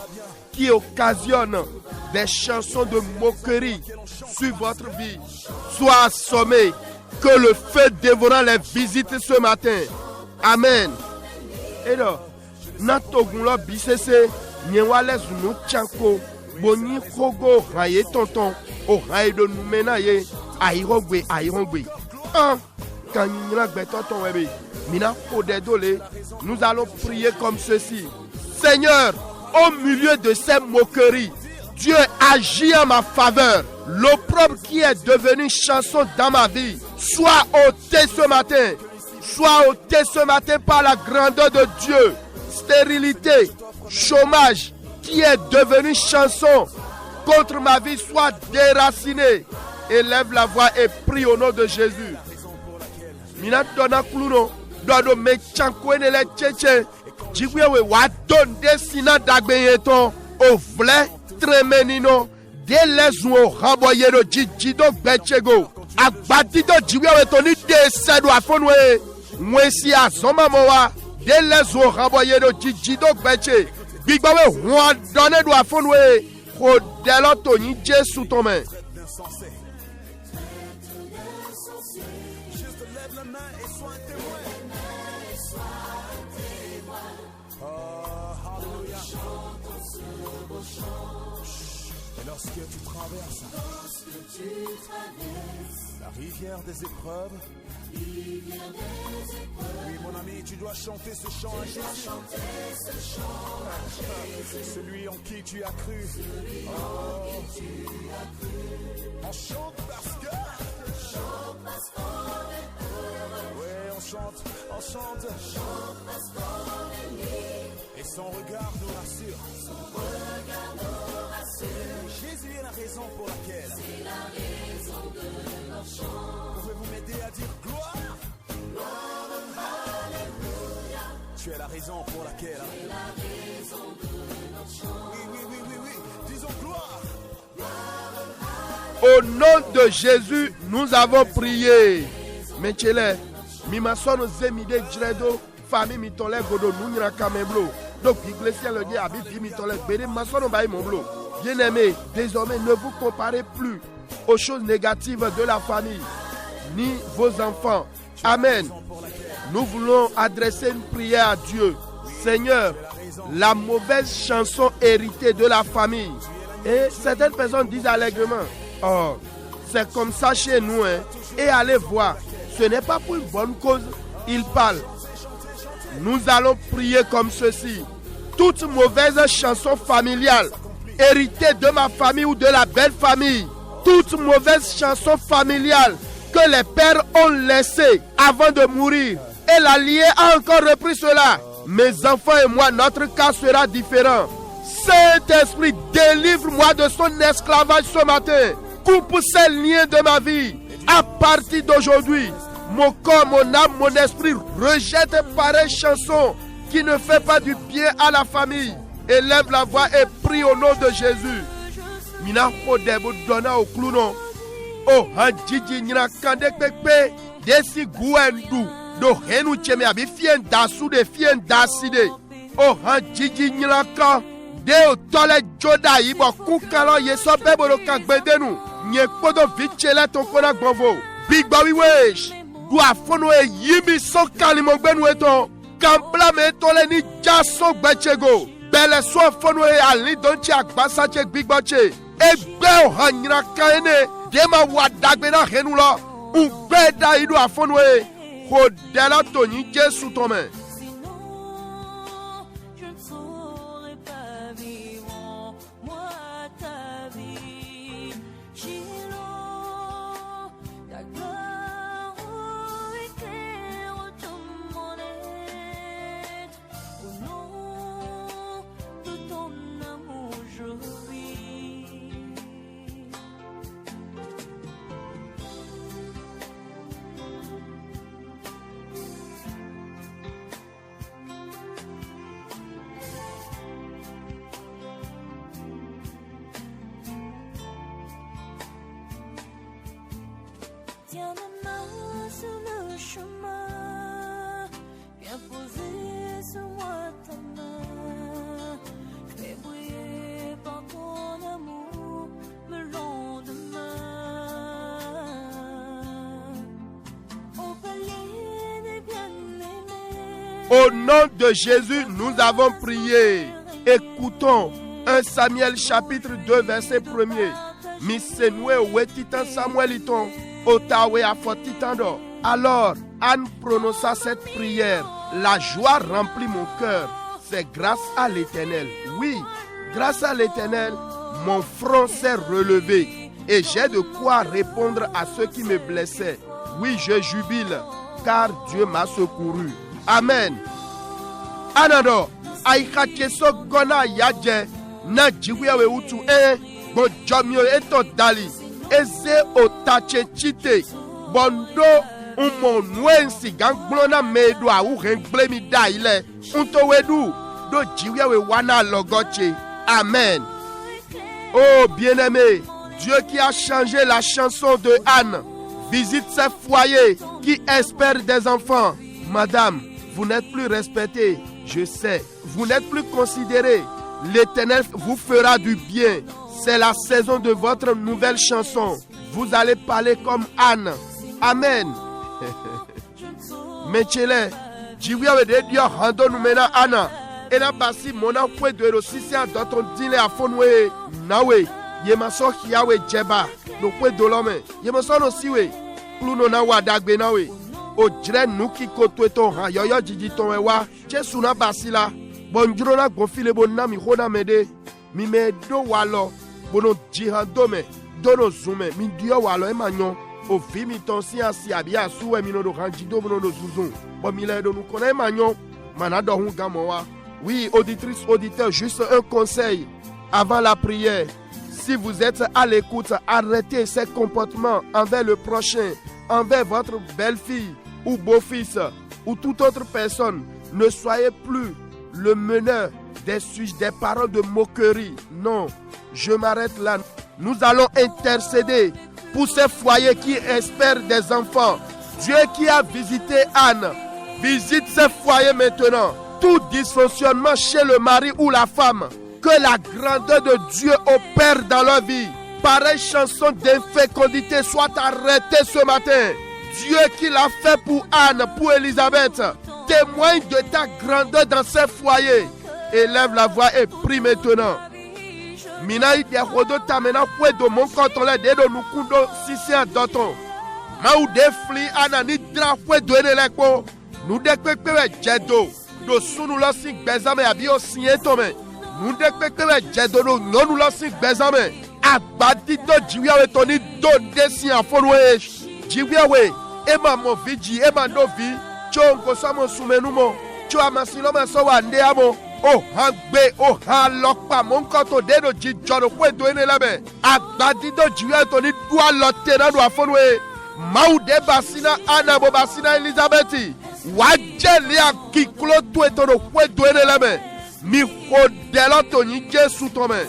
qui occasionnent des chansons de moquerie sur votre vie. Sois assommés, que le feu dévorant les visite ce matin. Amen. Et là, Natogunlo Bisese, Niewale Zunu Tchanko, Boni Kogo, Raye Tonton, O Raye de Noumenaye, Aïrogwe, Aïrogwe. Quand Nina Betonton Webe, Mina Kodedole, nous allons prier comme ceci. Seigneur, au milieu de ces moqueries, Dieu agit en ma faveur. L'opprobre qui est devenu chanson dans ma vie, soit ôté ce matin. Soit ôté ce matin par la grandeur de Dieu. Stérilité, chômage qui est devenu chanson contre ma vie, soit déraciné. Élève la voix et prie au nom de Jésus. Mina dona kluno, dodo me chankwene le tchétché. Jigwewe wa don desina dagbeyeton, o vle tremenino. Dès les ou ramboyer de Jido Betchego, Agbadido Jiwe Tony de Sedo Afonwe, Mwensi a Somamoa, dès les ou ramboyer de Jido Betche, Big Bawe, Juan Donne do Afonwe, Rodelo Tony J sous ton main. Lorsque tu traverses la rivière des épreuves, oui mon ami, tu dois chanter ce chant à Jésus. Celui en qui tu as cru. On chante parce que. Ouais, on chante. Et son regard nous rassure. Jésus est la raison pour laquelle. C'est la raison de leur chant. Pouvez-vous m'aider à dire gloire? Gloire, alléluia. Tu es la raison pour laquelle. C'est la raison de leur chant. Oui. Disons gloire. Au nom de Jésus, nous avons prié. Menchele, mimasono zemide jredo, famille mitole godo nunyra kameblo. Donc, l'Église le dit, Abi mitole bede masono baï monblo. Bien-aimés, désormais, ne vous comparez plus aux choses négatives de la famille, ni vos enfants. Amen. Nous voulons adresser une prière à Dieu. Seigneur, la mauvaise chanson héritée de la famille. Et certaines personnes disent allègrement, oh, c'est comme ça chez nous. Hein. Et allez voir, ce n'est pas pour une bonne cause, ils parlent. Nous allons prier comme ceci. Toute mauvaise chanson familiale héritée de ma famille ou de la belle famille, toute mauvaise chanson familiale que les pères ont laissée avant de mourir, et l'allié a encore repris cela. Mes enfants et moi, notre cas sera différent. Saint-Esprit, délivre-moi de son esclavage ce matin. Coupe ces liens de ma vie. À partir d'aujourd'hui, mon corps, mon âme, mon esprit rejette pareille chanson qui ne fait pas du bien à la famille. Élève la voix et prie au nom de Jésus. Mina Kodebo donna au clounon. Oh, Hadjiji Nina Kandekpe, Desi Gouendou, Do Henu Cheme Abi Fien Dasu de Fien Daside. Oh, Hadjiji Nina Ka, Deo Tole Joda Ibo Kukalo Yeso Beboro Kagbedenu, Nye Kodo Vichele Tokona Gbovo, Big Bawi Wesh, Dua Fono e Yimi So Kalimogben Weton, Kambla Me Tole Ni Jaso Bechego. Belle soit fono e ali donche akbasache gbigbache egbe ohanyra kaene dema wadagbe na henula. Ubeda idu afonwe. Kodela toni Jésus tome. Je ne saurais pas vivre, moi, ta vie. Shiloh, ta gloire éclaire tout mon être. Au nom de ton amour, je vis. Tiens ma main sur le chemin, viens poser sur moi ta main, fais briller par ton amour le lendemain. Au palais des bien-aimés, Au nom de Jésus, nous avons prié. Écoutons 1 Samuel chapitre 2 verset 1er. Misenwe wetitan Samueliton, otawe afotitando. Alors, Anne prononça cette prière. La joie remplit mon cœur. C'est grâce à l'Éternel. Oui, grâce à l'Éternel, mon front s'est relevé. Et j'ai de quoi répondre à ceux qui me blessaient. Oui, je jubile, car Dieu m'a secouru. Amen. Anado, aikakeso gona yadje, na jiwewe utu bojomio eto dali, eze otache chite, bondo umonwensi gangblona medu a urenglemi daile, untowedu, do jiwewe wana logoche. Amen. Oh bien-aimé, Dieu qui a changé la chanson de Anne, visite ces foyers qui espèrent des enfants. Madame, vous n'êtes plus respectée, je sais. Vous n'êtes plus considérée. L'Éternel vous fera du bien. C'est la saison de votre nouvelle chanson. Vous allez parler comme Anne. Amen. Mechele, jiwiawe de Dieu rando numena Anna. Ena basi mona kwe de lo sisi a doton dile a fonwe. Nawe, yemaso hiawe jeba. No kwe dolome. Yemaso no siwe. Pluno na wadagbe nawe. O jre nuki kotwe ton ha yoyo jiji ton ewa. Jesu na basila. Bonjuro na gonfile bon na mi hona mede. Mi medo walo. Bono jihadome. Dono zume. Mi dio walo emanyon. O vi mi ton si asi abia suwe mi no do ranjido bono do zuzun. Bon mi le do nou kone emanyon. Manado hun gamowa. Oui, auditrice, auditeur, juste un conseil avant la prière. Si vous êtes à l'écoute, arrêtez ces comportements envers le prochain, envers votre belle-fille ou beau-fils ou toute autre personne. Ne soyez plus le meneur des paroles de moquerie. Non, je m'arrête là. Nous allons intercéder pour ces foyers qui espèrent des enfants. Dieu qui a visité Anne, visite ces foyers maintenant. Tout dysfonctionnement chez le mari ou la femme, que la grandeur de Dieu opère dans leur vie. Pareille chanson d'infécondité soit arrêtée ce matin. Dieu qui l'a fait pour Anne, pour Elisabeth, témoigne de ta grandeur dans ces foyers. Élève la voix et prie maintenant. Mina ide rodo tamena fue do mon kontole de do nukundo sisi adoton. Ma ou de fli Anna ni dra fue do eneleko. Nou de kwekwere jedo. Do sunu lo si gbezame abi o sinye tome. Nou de kwekwere jedo do nyonu lo si gbezame. Agbadi do jiwiawe toni do de si afonwe. Jiwiawe ema mo viji ema no vi. Cho nko samo sumenu mo. Cho amasilo maso wa nde amo. Oh hangbe oh halokpa mon koto de do jijoro kwe do enelebe. Agbadi do jiwiawe toni dua lote na do afonwe. Maude basina Anna bo basina Elizabeth. Wajelia kiklo tu etono kwe do enelebe. Mi hodelo toni Jesu tome.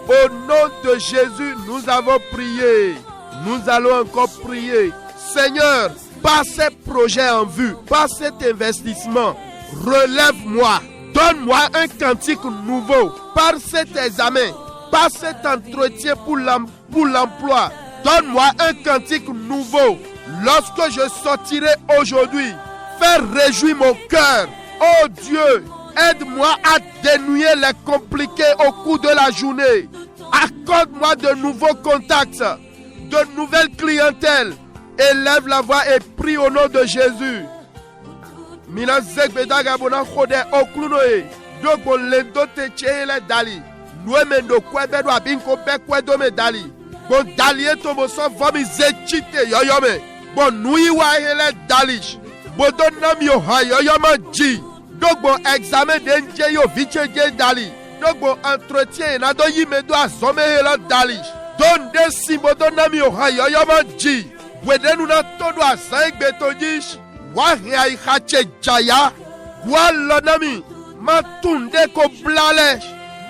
Au nom de Jésus, nous avons prié. Nous allons encore prier. Seigneur, par ces projets en vue, par cet investissement, relève-moi. Donne-moi un cantique nouveau. Par cet examen, par cet entretien pour l'emploi, donne-moi un cantique nouveau. Lorsque je sortirai aujourd'hui, fais réjouir mon cœur. Oh Dieu, aide-moi à dénouer les compliqués au cours de la journée. Accorde-moi de nouveaux contacts, de nouvelles clientèles. Élève la voix et prie au nom de Jésus. Mina zegbedaga bona khode oklunoe. Dogo lendo te chele dali. Nuemendo kwebedo abinko bekwedo me dali. Bon dali eto mo so vomi zechite yoyome. Bon nui wa hele dalish. Bodo nam yo hayoyoma ji. Dogo examen denje yo viche je dali. Dogo entretien na do yimedo azome hele dalish. Don de simbodo nam yo hayoyoma ji. Wedenu na todo azang betojish. Wahia ihache jaya. Walonami. Matunde ko blale.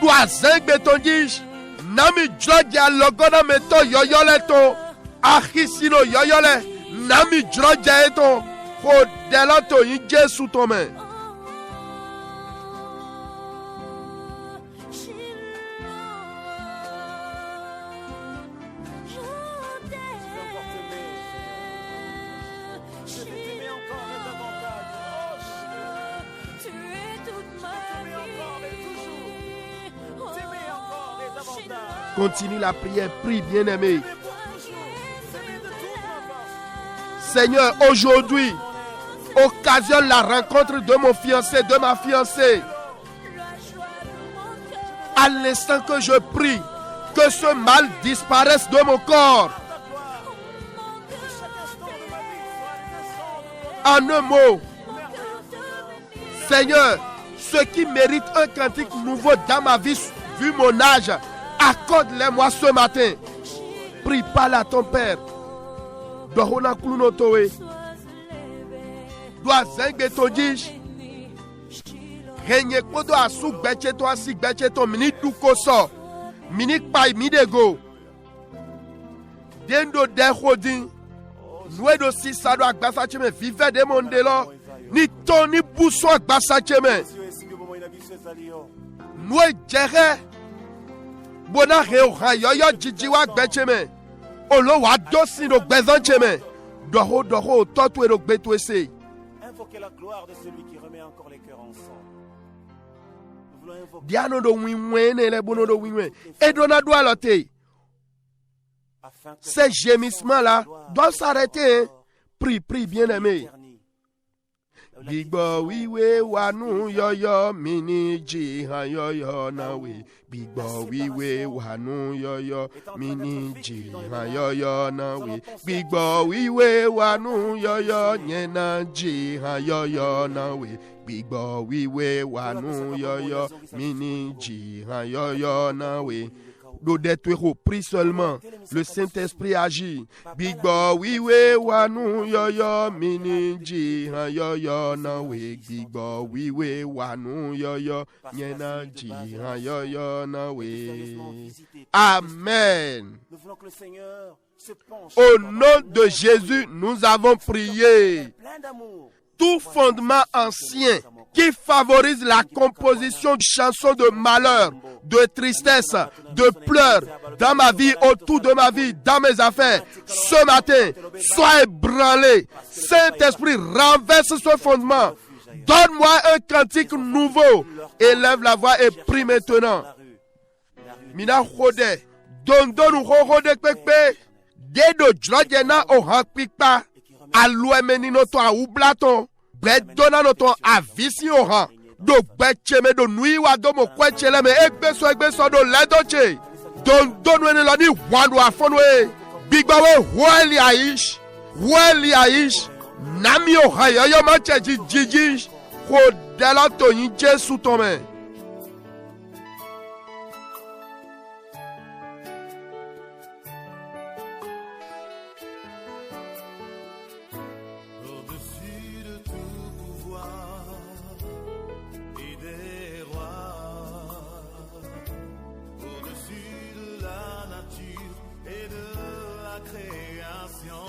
Doazang betonjish. Nami jodja logona meto yoyoleto. Ahisino yoyole. Nami jodja eto. Hodelato in Jesu tome. Continue la prière, prie bien-aimé. Seigneur, aujourd'hui, occasionne la rencontre de mon fiancé, de ma fiancée. À l'instant que je prie, que ce mal disparaisse de mon corps. En un mot, Seigneur, ceux qui méritent un cantique nouveau dans ma vie, vu mon âge, accorde-les-moi ce matin. Prie, parle à ton Père. Dohona klunotowe. Doa zengbe todish. Renye kodo asu gbeche to asi gbeche to mini dukoso. Mini pay midego. Dendo de hodin. Nuedo si sado agbasa cheme vive de mondelo. Ni toni buso agbasa cheme. Nue jere. Bona reo yo jijiwa gbecheme. Olo wa dosi no gbezancheme. Doho totu ero gbetwese. Invoquez la gloire de celui qui remet encore les cœurs ensemble. Nous voulons invoquer Diano do winwene le bono do winwe. Et dona doit loter. Ces gémissements là doivent s'arrêter. Hein? Prie bien aimé. Bigbo wiwe wanu yoyo mini jiha yoyo nawe. Bigbo wiwe wanu yoyo mini jiha yoyo nawe. Bigbo wiwe wanu yoyo nyena jiha yoyo nawe. Bigbo wiwe wanu yoyo mini jiha yoyo nawe. D'être prie seulement. Le Saint-Esprit agit. Big boy, oui, we, wanu, yo, yo, miniji, ha, yo, yo, na, we, big boy, oui, we, wanu, yo, yo, nyena, ji, ha, yo, yo, na, we. Amen. Au nom de Jésus, nous avons prié. Tout fondement ancien qui favorise la composition de chansons de malheur, de tristesse, de pleurs dans ma vie, autour de ma vie, dans mes affaires, ce matin, sois ébranlé. Saint-Esprit, renverse ce fondement. Donne-moi un cantique nouveau. Élève la voix et prie maintenant. Mina khode, dondonu khode kpekpe, dedo jlodjena o hakpikpa, alue menino to a ublaton. Bedona noton avisi oran do gbecheme do nuiwa do mo kwechele me egbeso do ledoche don donwe ne lani wandu afonwe bigbawe weli aish nami ohayo yo mache jiji ko dela to yin Jesu tome. création,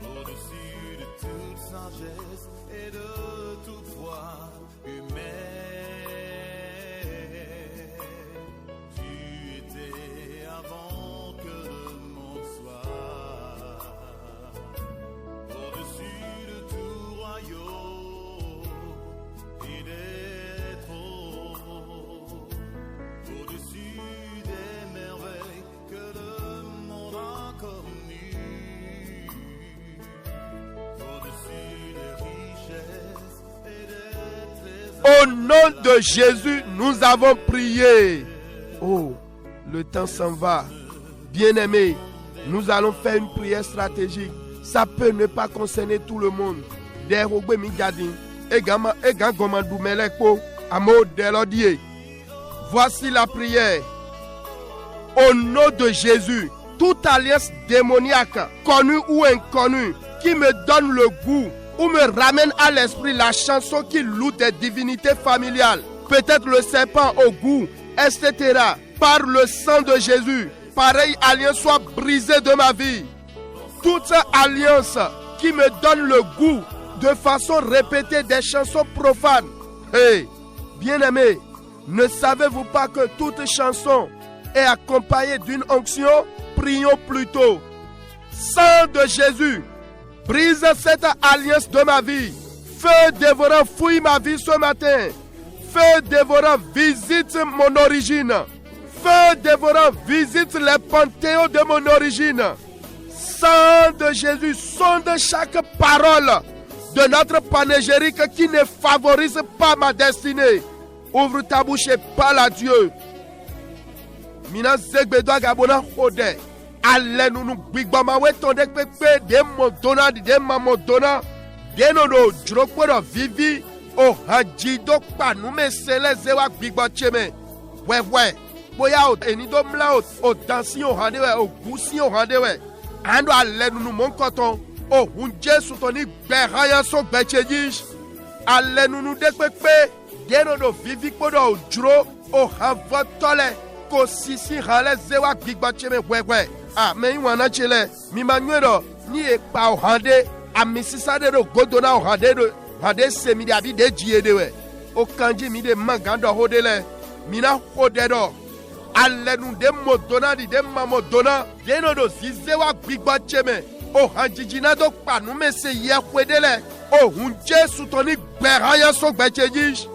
au-dessus de toute sagesse et de toute voix humaine. Tu étais avant que le monde soit, au-dessus de tout royaume et des trônes, au-dessus des merveilles que le monde a connues, au-dessus des richesses et des trésors. Au nom de Jésus, nous avons prié. Oh, le temps s'en va. Bien-aimés, nous allons faire une prière stratégique. Ça peut ne pas concerner tout le monde. Voici la prière. Au nom de Jésus, toute alliance démoniaque, connue ou inconnue, qui me donne le goût ou me ramène à l'esprit la chanson qui loue des divinités familiales, peut-être le serpent au goût, etc. Par le sang de Jésus, pareille alliance soit brisée de ma vie. Toute alliance qui me donne le goût de façon répétée des chansons profanes. Hey, bien-aimés, ne savez-vous pas que toute chanson est accompagnée d'une onction? Prions plutôt. Sang de Jésus, brise cette alliance de ma vie. Feu dévorant fouille ma vie ce matin. Feu dévorant visite mon origine. Feu dévorant visite les panthéons de mon origine. Sang de Jésus, sonde chaque parole de notre panégyrique qui ne favorise pas ma destinée. Ouvre ta bouche et parle à Dieu. Mina zegbedo agabona hode. Ale nunu bigbama wetonde pepe de modona de mamodona. De nono jrokwedo vivi o hajido panu mesele zewa bigba cheme. Wewe. Boya o enido mla o dansi o handewe o gusi o handewe. Ando ale nunu monkoton o hunje sutoni beraya so bechejish. Ale nunu de pepe de nono vivi podo jro o havotole ko sisi hale zewa bigba cheme wewe. Ah, mais wana chele mi manwero ni e pa o hande amisisa de do godona o hande do hande semi de abi de jiede we o kanji mi de mangando hodele mina hodedo alle nu de modona di de mamodona de no do zizewa gbigba cheme o hanjijina do panu mese ye kwedele o hun Jesu toni gbera so gbecheji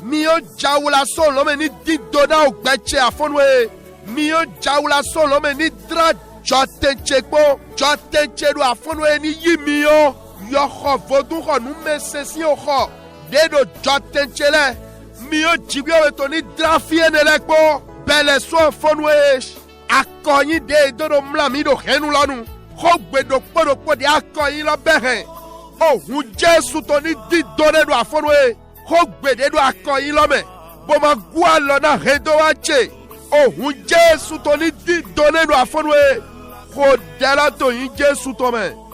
mi o jawula so lo me ni didona o gbeche afonwe mi o jawula so lo me ni dra jotenchekpo jotenchedu afonwe ni yimi yo ho vodun ho nu mesesi o ho de do jotenchele mi o jibio to ni dra fie ne lekpo bele so afonwe akoyin de do mla mi do henu lanu ho gbedo podo de akoyin lo behin o hu Jesu to ni didore do afonwe ho gbede do akoyin lo me bo ma gwa lo na redo ache o hu Jesu to ni didore do afonwe ko dela to yin Jesu to me.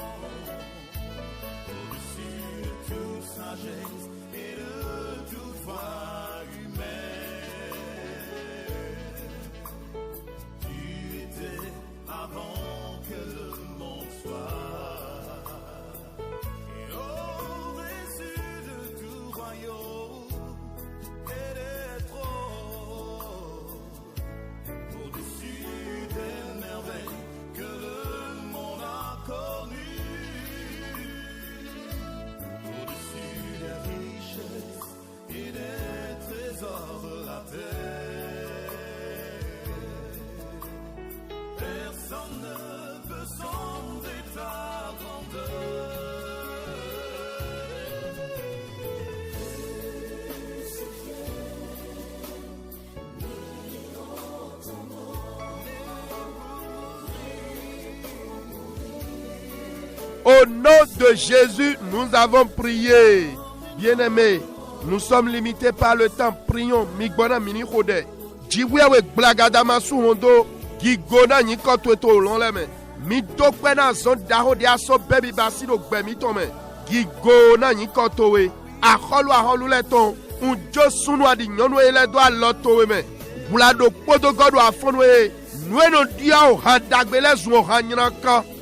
Au nom de Jésus, nous avons prié. Bien-aimés, nous sommes limités par le temps. Prions. Migbona mini khode. Jiwewe blagadama su hondo. Gigona ni kotweto lonleme. Mi dokwena zon daho de aso baby basi do gbemi tome. Gigona ni kotowe. Aholu leton. Unjo sunu adi nyono ele do alotowe me. Bulado podo godo afonwe.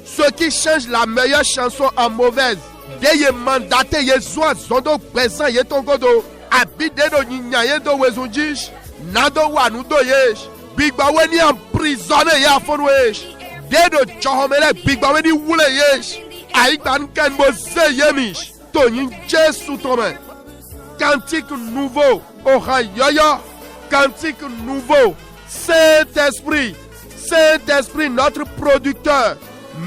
Ceux qui changent la meilleure chanson en mauvaise. Deye mandaté Yezua zondo présent yetongodo. Abide do nyinya do wezunjish. Nado wanu do yesh. Bigba weni emprisonné ya fonwesh. Dedo chahomele bigba weni wule yesh. Aïkban ken mose yemish. Tonin Jésus tome. Cantique nouveau. Oha yoyo. Cantique nouveau. Saint-Esprit. Saint-Esprit, notre producteur.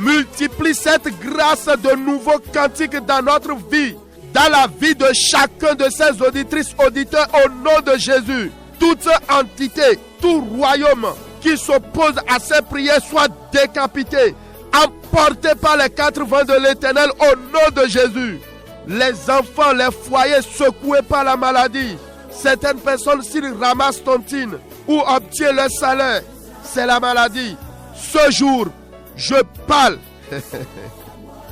Multiplie cette grâce de nouveaux cantiques dans notre vie, dans la vie de chacun de ces auditrices, auditeurs, au nom de Jésus. Toute entité, tout royaume qui s'oppose à ces prières soit décapité, emporté par les quatre vents de l'Éternel au nom de Jésus. Les enfants, les foyers secoués par la maladie. Certaines personnes, s'ils ramassent tontine ou obtiennent leur salaire, c'est la maladie. Ce jour, je parle.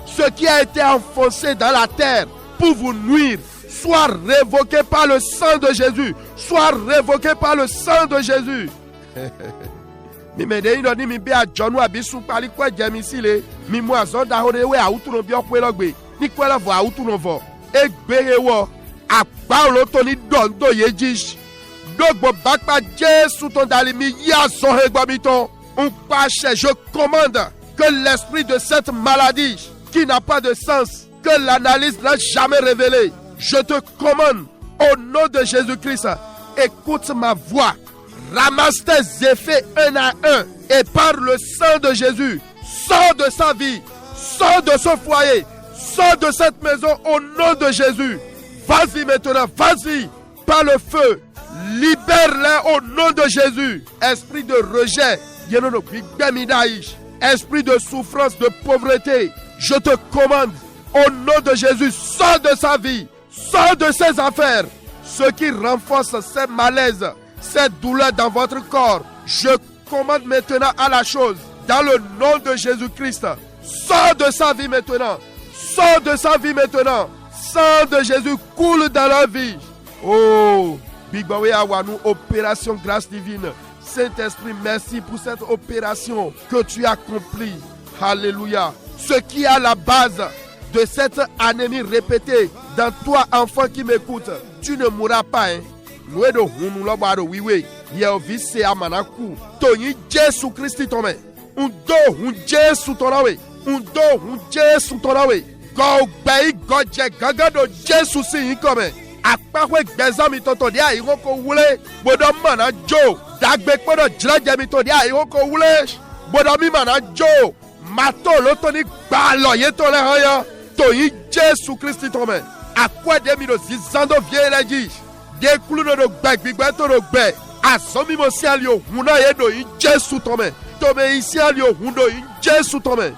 Ce qui a été enfoncé dans la terre pour vous nuire, soit révoqué par le sang de Jésus. Soit révoqué par le sang de Jésus. Mi me de ino ni mi be ajonu abi sun pali kwa jemisile mi mu azon da hore we awutu no bi okwe logbe ni kwela vo awutu no vo egbere wo apa lo to ni dondo yejish dogbo bakpa Jésus ton dali mi ya so egbo mi ton. Je commande que l'esprit de cette maladie qui n'a pas de sens, que l'analyse n'a jamais révélé, je te commande au nom de Jésus-Christ, écoute ma voix, ramasse tes effets un à un et par le sang de Jésus, sors de sa vie, sors de ce foyer, sors de cette maison au nom de Jésus. Vas-y maintenant, vas-y, par le feu, libère-les au nom de Jésus. Esprit de rejet, esprit de souffrance, de pauvreté, je te commande au nom de Jésus, sors de sa vie, sors de ses affaires. Ce qui renforce ces malaises, ces douleurs dans votre corps, je commande maintenant à la chose, dans le nom de Jésus-Christ, sors de sa vie maintenant, sors de sa vie maintenant. Sang de Jésus coule dans leur vie. Oh, Big Bawe Awanou, opération grâce divine. Saint-Esprit, merci pour cette opération que tu as accomplie. Alléluia. Ce qui est à la base de cette anémie répétée dans toi, enfant qui m'écoute, tu ne mourras pas. Tony Jésus Christ tome. Undo Jésus tonawe. Undo Jésus tonawe. Go bay godje gagado Jésus si come. Akpawe gbezami toto dia iroko wule. Bodo mana jo. Dagbe podo jlaje mi to dia iroko wule. Bodo mi mana jo. Mato lotoni gbalo ye to le haya. Tony Jésus Christ tome. Akwa de mi do zizando vie leji. De kuluno do gbeg gbigbe to do gbeg. Asomi mo si alio huna ye do in Jésus tome. Tome isi alio hundo in Jésus tome.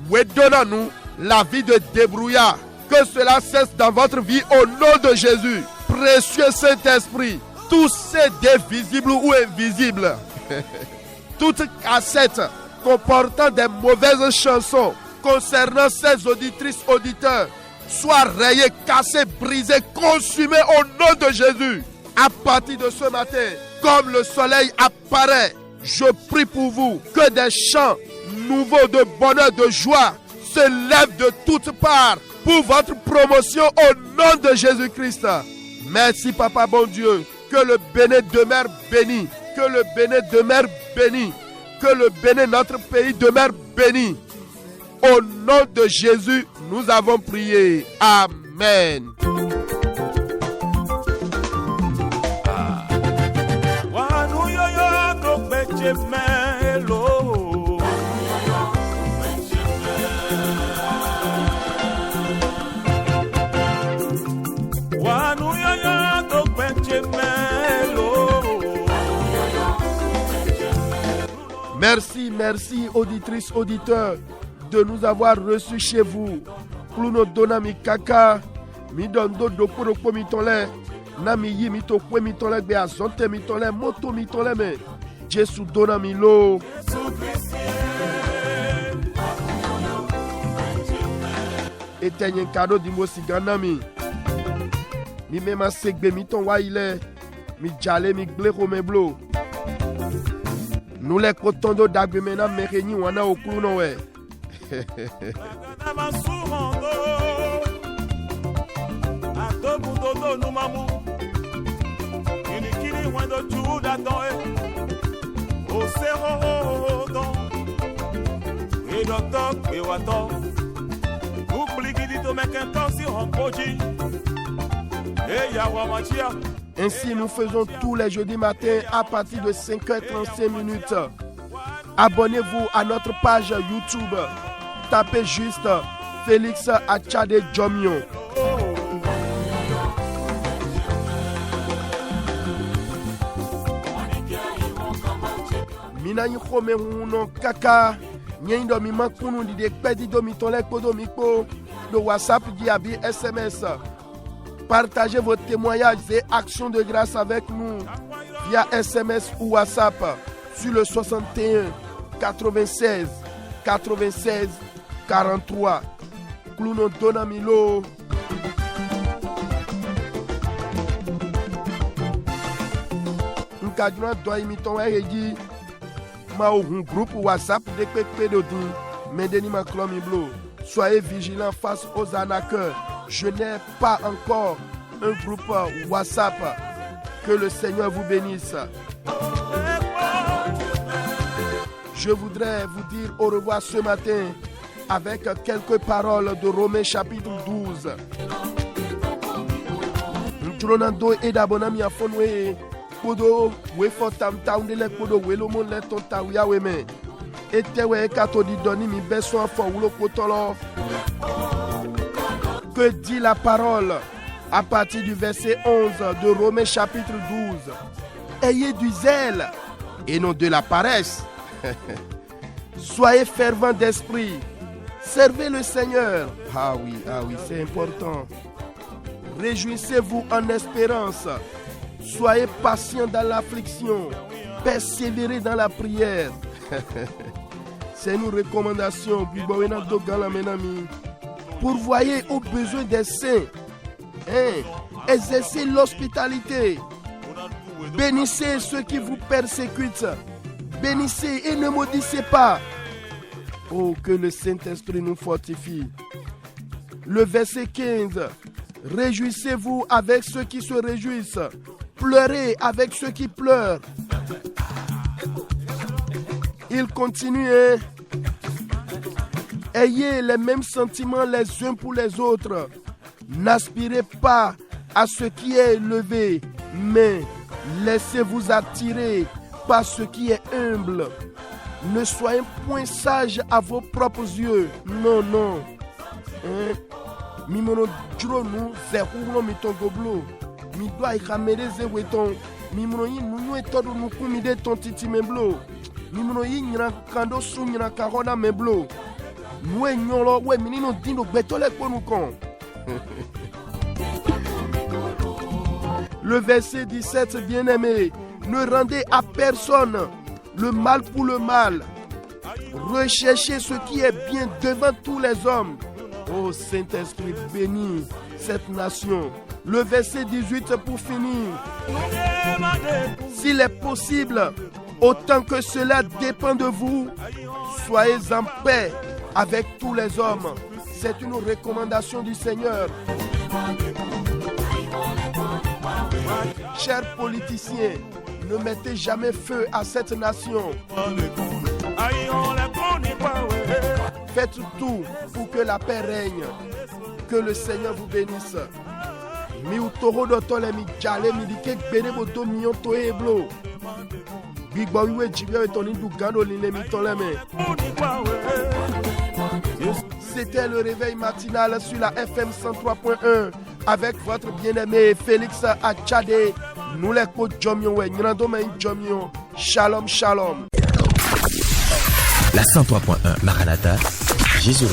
Wedona nous la vie de débrouillard. Que cela cesse dans votre vie au nom de Jésus. Précieux Saint-Esprit, tous ces dés visibles ou invisibles, toute cassette comportant des mauvaises chansons concernant ces auditrices, auditeurs, soient rayées, cassées, brisées, consumées au nom de Jésus. À partir de ce matin, comme le soleil apparaît, je prie pour vous que des chants nouveaux de bonheur, de joie se lèvent de toutes parts pour votre promotion au nom de Jésus-Christ. Merci Papa bon Dieu, que le Bénin demeure béni, que le Bénin demeure béni, que le Bénin, notre pays, demeure béni. Au nom de Jésus, nous avons prié. Amen. Merci, merci, auditrices, auditeurs, de nous avoir reçus chez vous. Pluno dona mi kaka, mi dondo doko mi tole, na mi yi mi to kwe mi tole, be azonte mi tole, moto mi tole me. Jésus dona mi lo. Etenye kado di mo sigana mi. Mi mema segbe mi ton wa ile, mi jale mi gleko me blo. Nous les cotondo d'Agbemena Mereni wana okluno we. Ainsi, nous faisons tous les jeudis matins à partir de 5h35. Abonnez-vous à notre page YouTube. Tapez juste Félix Achade Djomion. Mina yikome uno kaka nyendo mi makunu di pedi do mi tole kodo mi ko de WhatsApp diabi SMS. Partagez vos témoignages et actions de grâce avec nous via SMS ou WhatsApp sur le 61 96 96 43. Kluno Donamilo. Nkaduna doit imiton dit ma un groupe WhatsApp de Pepe Dodin Mendeni Maklomi Blo. Soyez vigilants face aux arnaqueurs. Je n'ai pas encore un groupe WhatsApp. Que le Seigneur vous bénisse. Je voudrais vous dire au revoir ce matin avec quelques paroles de Romains chapitre 12. Ntronando et d'abonami à fonwe kodo we fotam taundele kodo we lo mon le ton tawia we me etewe katodi doni mi besoin fo wulo potolo. Que dit la parole à partir du verset 11 de Romains chapitre 12? Ayez du zèle et non de la paresse. Soyez fervents d'esprit. Servez le Seigneur. Ah oui, c'est important. Réjouissez-vous en espérance. Soyez patients dans l'affliction. Persévérez dans la prière. C'est une recommandation. Pourvoyez aux besoins des saints. Exercez l'hospitalité. Bénissez ceux qui vous persécutent. Bénissez et ne maudissez pas. Oh, que le Saint-Esprit nous fortifie. Le verset 15. Réjouissez-vous avec ceux qui se réjouissent. Pleurez avec ceux qui pleurent. Il continue. Ayez les mêmes sentiments les uns pour les autres. N'aspirez pas à ce qui est élevé, mais laissez-vous attirer par ce qui est humble. Ne soyez point sages à vos propres yeux. Non. Mimono dronu zekuno mitongoblo. Mi doit ikamere zeweton. Mimono yi nunu etodo nukumi de ton titi memblo. Mimono yi nyina kando su nyina karona memblo. Nous nyolo we minino dindo betole konukon. Le verset 17, bien-aimé, ne rendez à personne le mal pour le mal. Recherchez ce qui est bien devant tous les hommes. Oh Saint-Esprit, bénis cette nation. Le verset 18 pour finir. S'il est possible, autant que cela dépend de vous, soyez en paix avec tous les hommes. C'est une recommandation du Seigneur. Chers politiciens, ne mettez jamais feu à cette nation. Faites tout pour que la paix règne. Que le Seigneur vous bénisse. Mi utoro dotole mi jale mi dike bene bodo mi onto eblo. Bigbo iwe jibio etoni du gando line mi toleme. C'était le réveil matinal sur la FM 103.1 avec votre bien-aimé Félix Achade. Nous les côtes Djomion, Shalom, shalom. La 103.1 Maranatha, Jésus.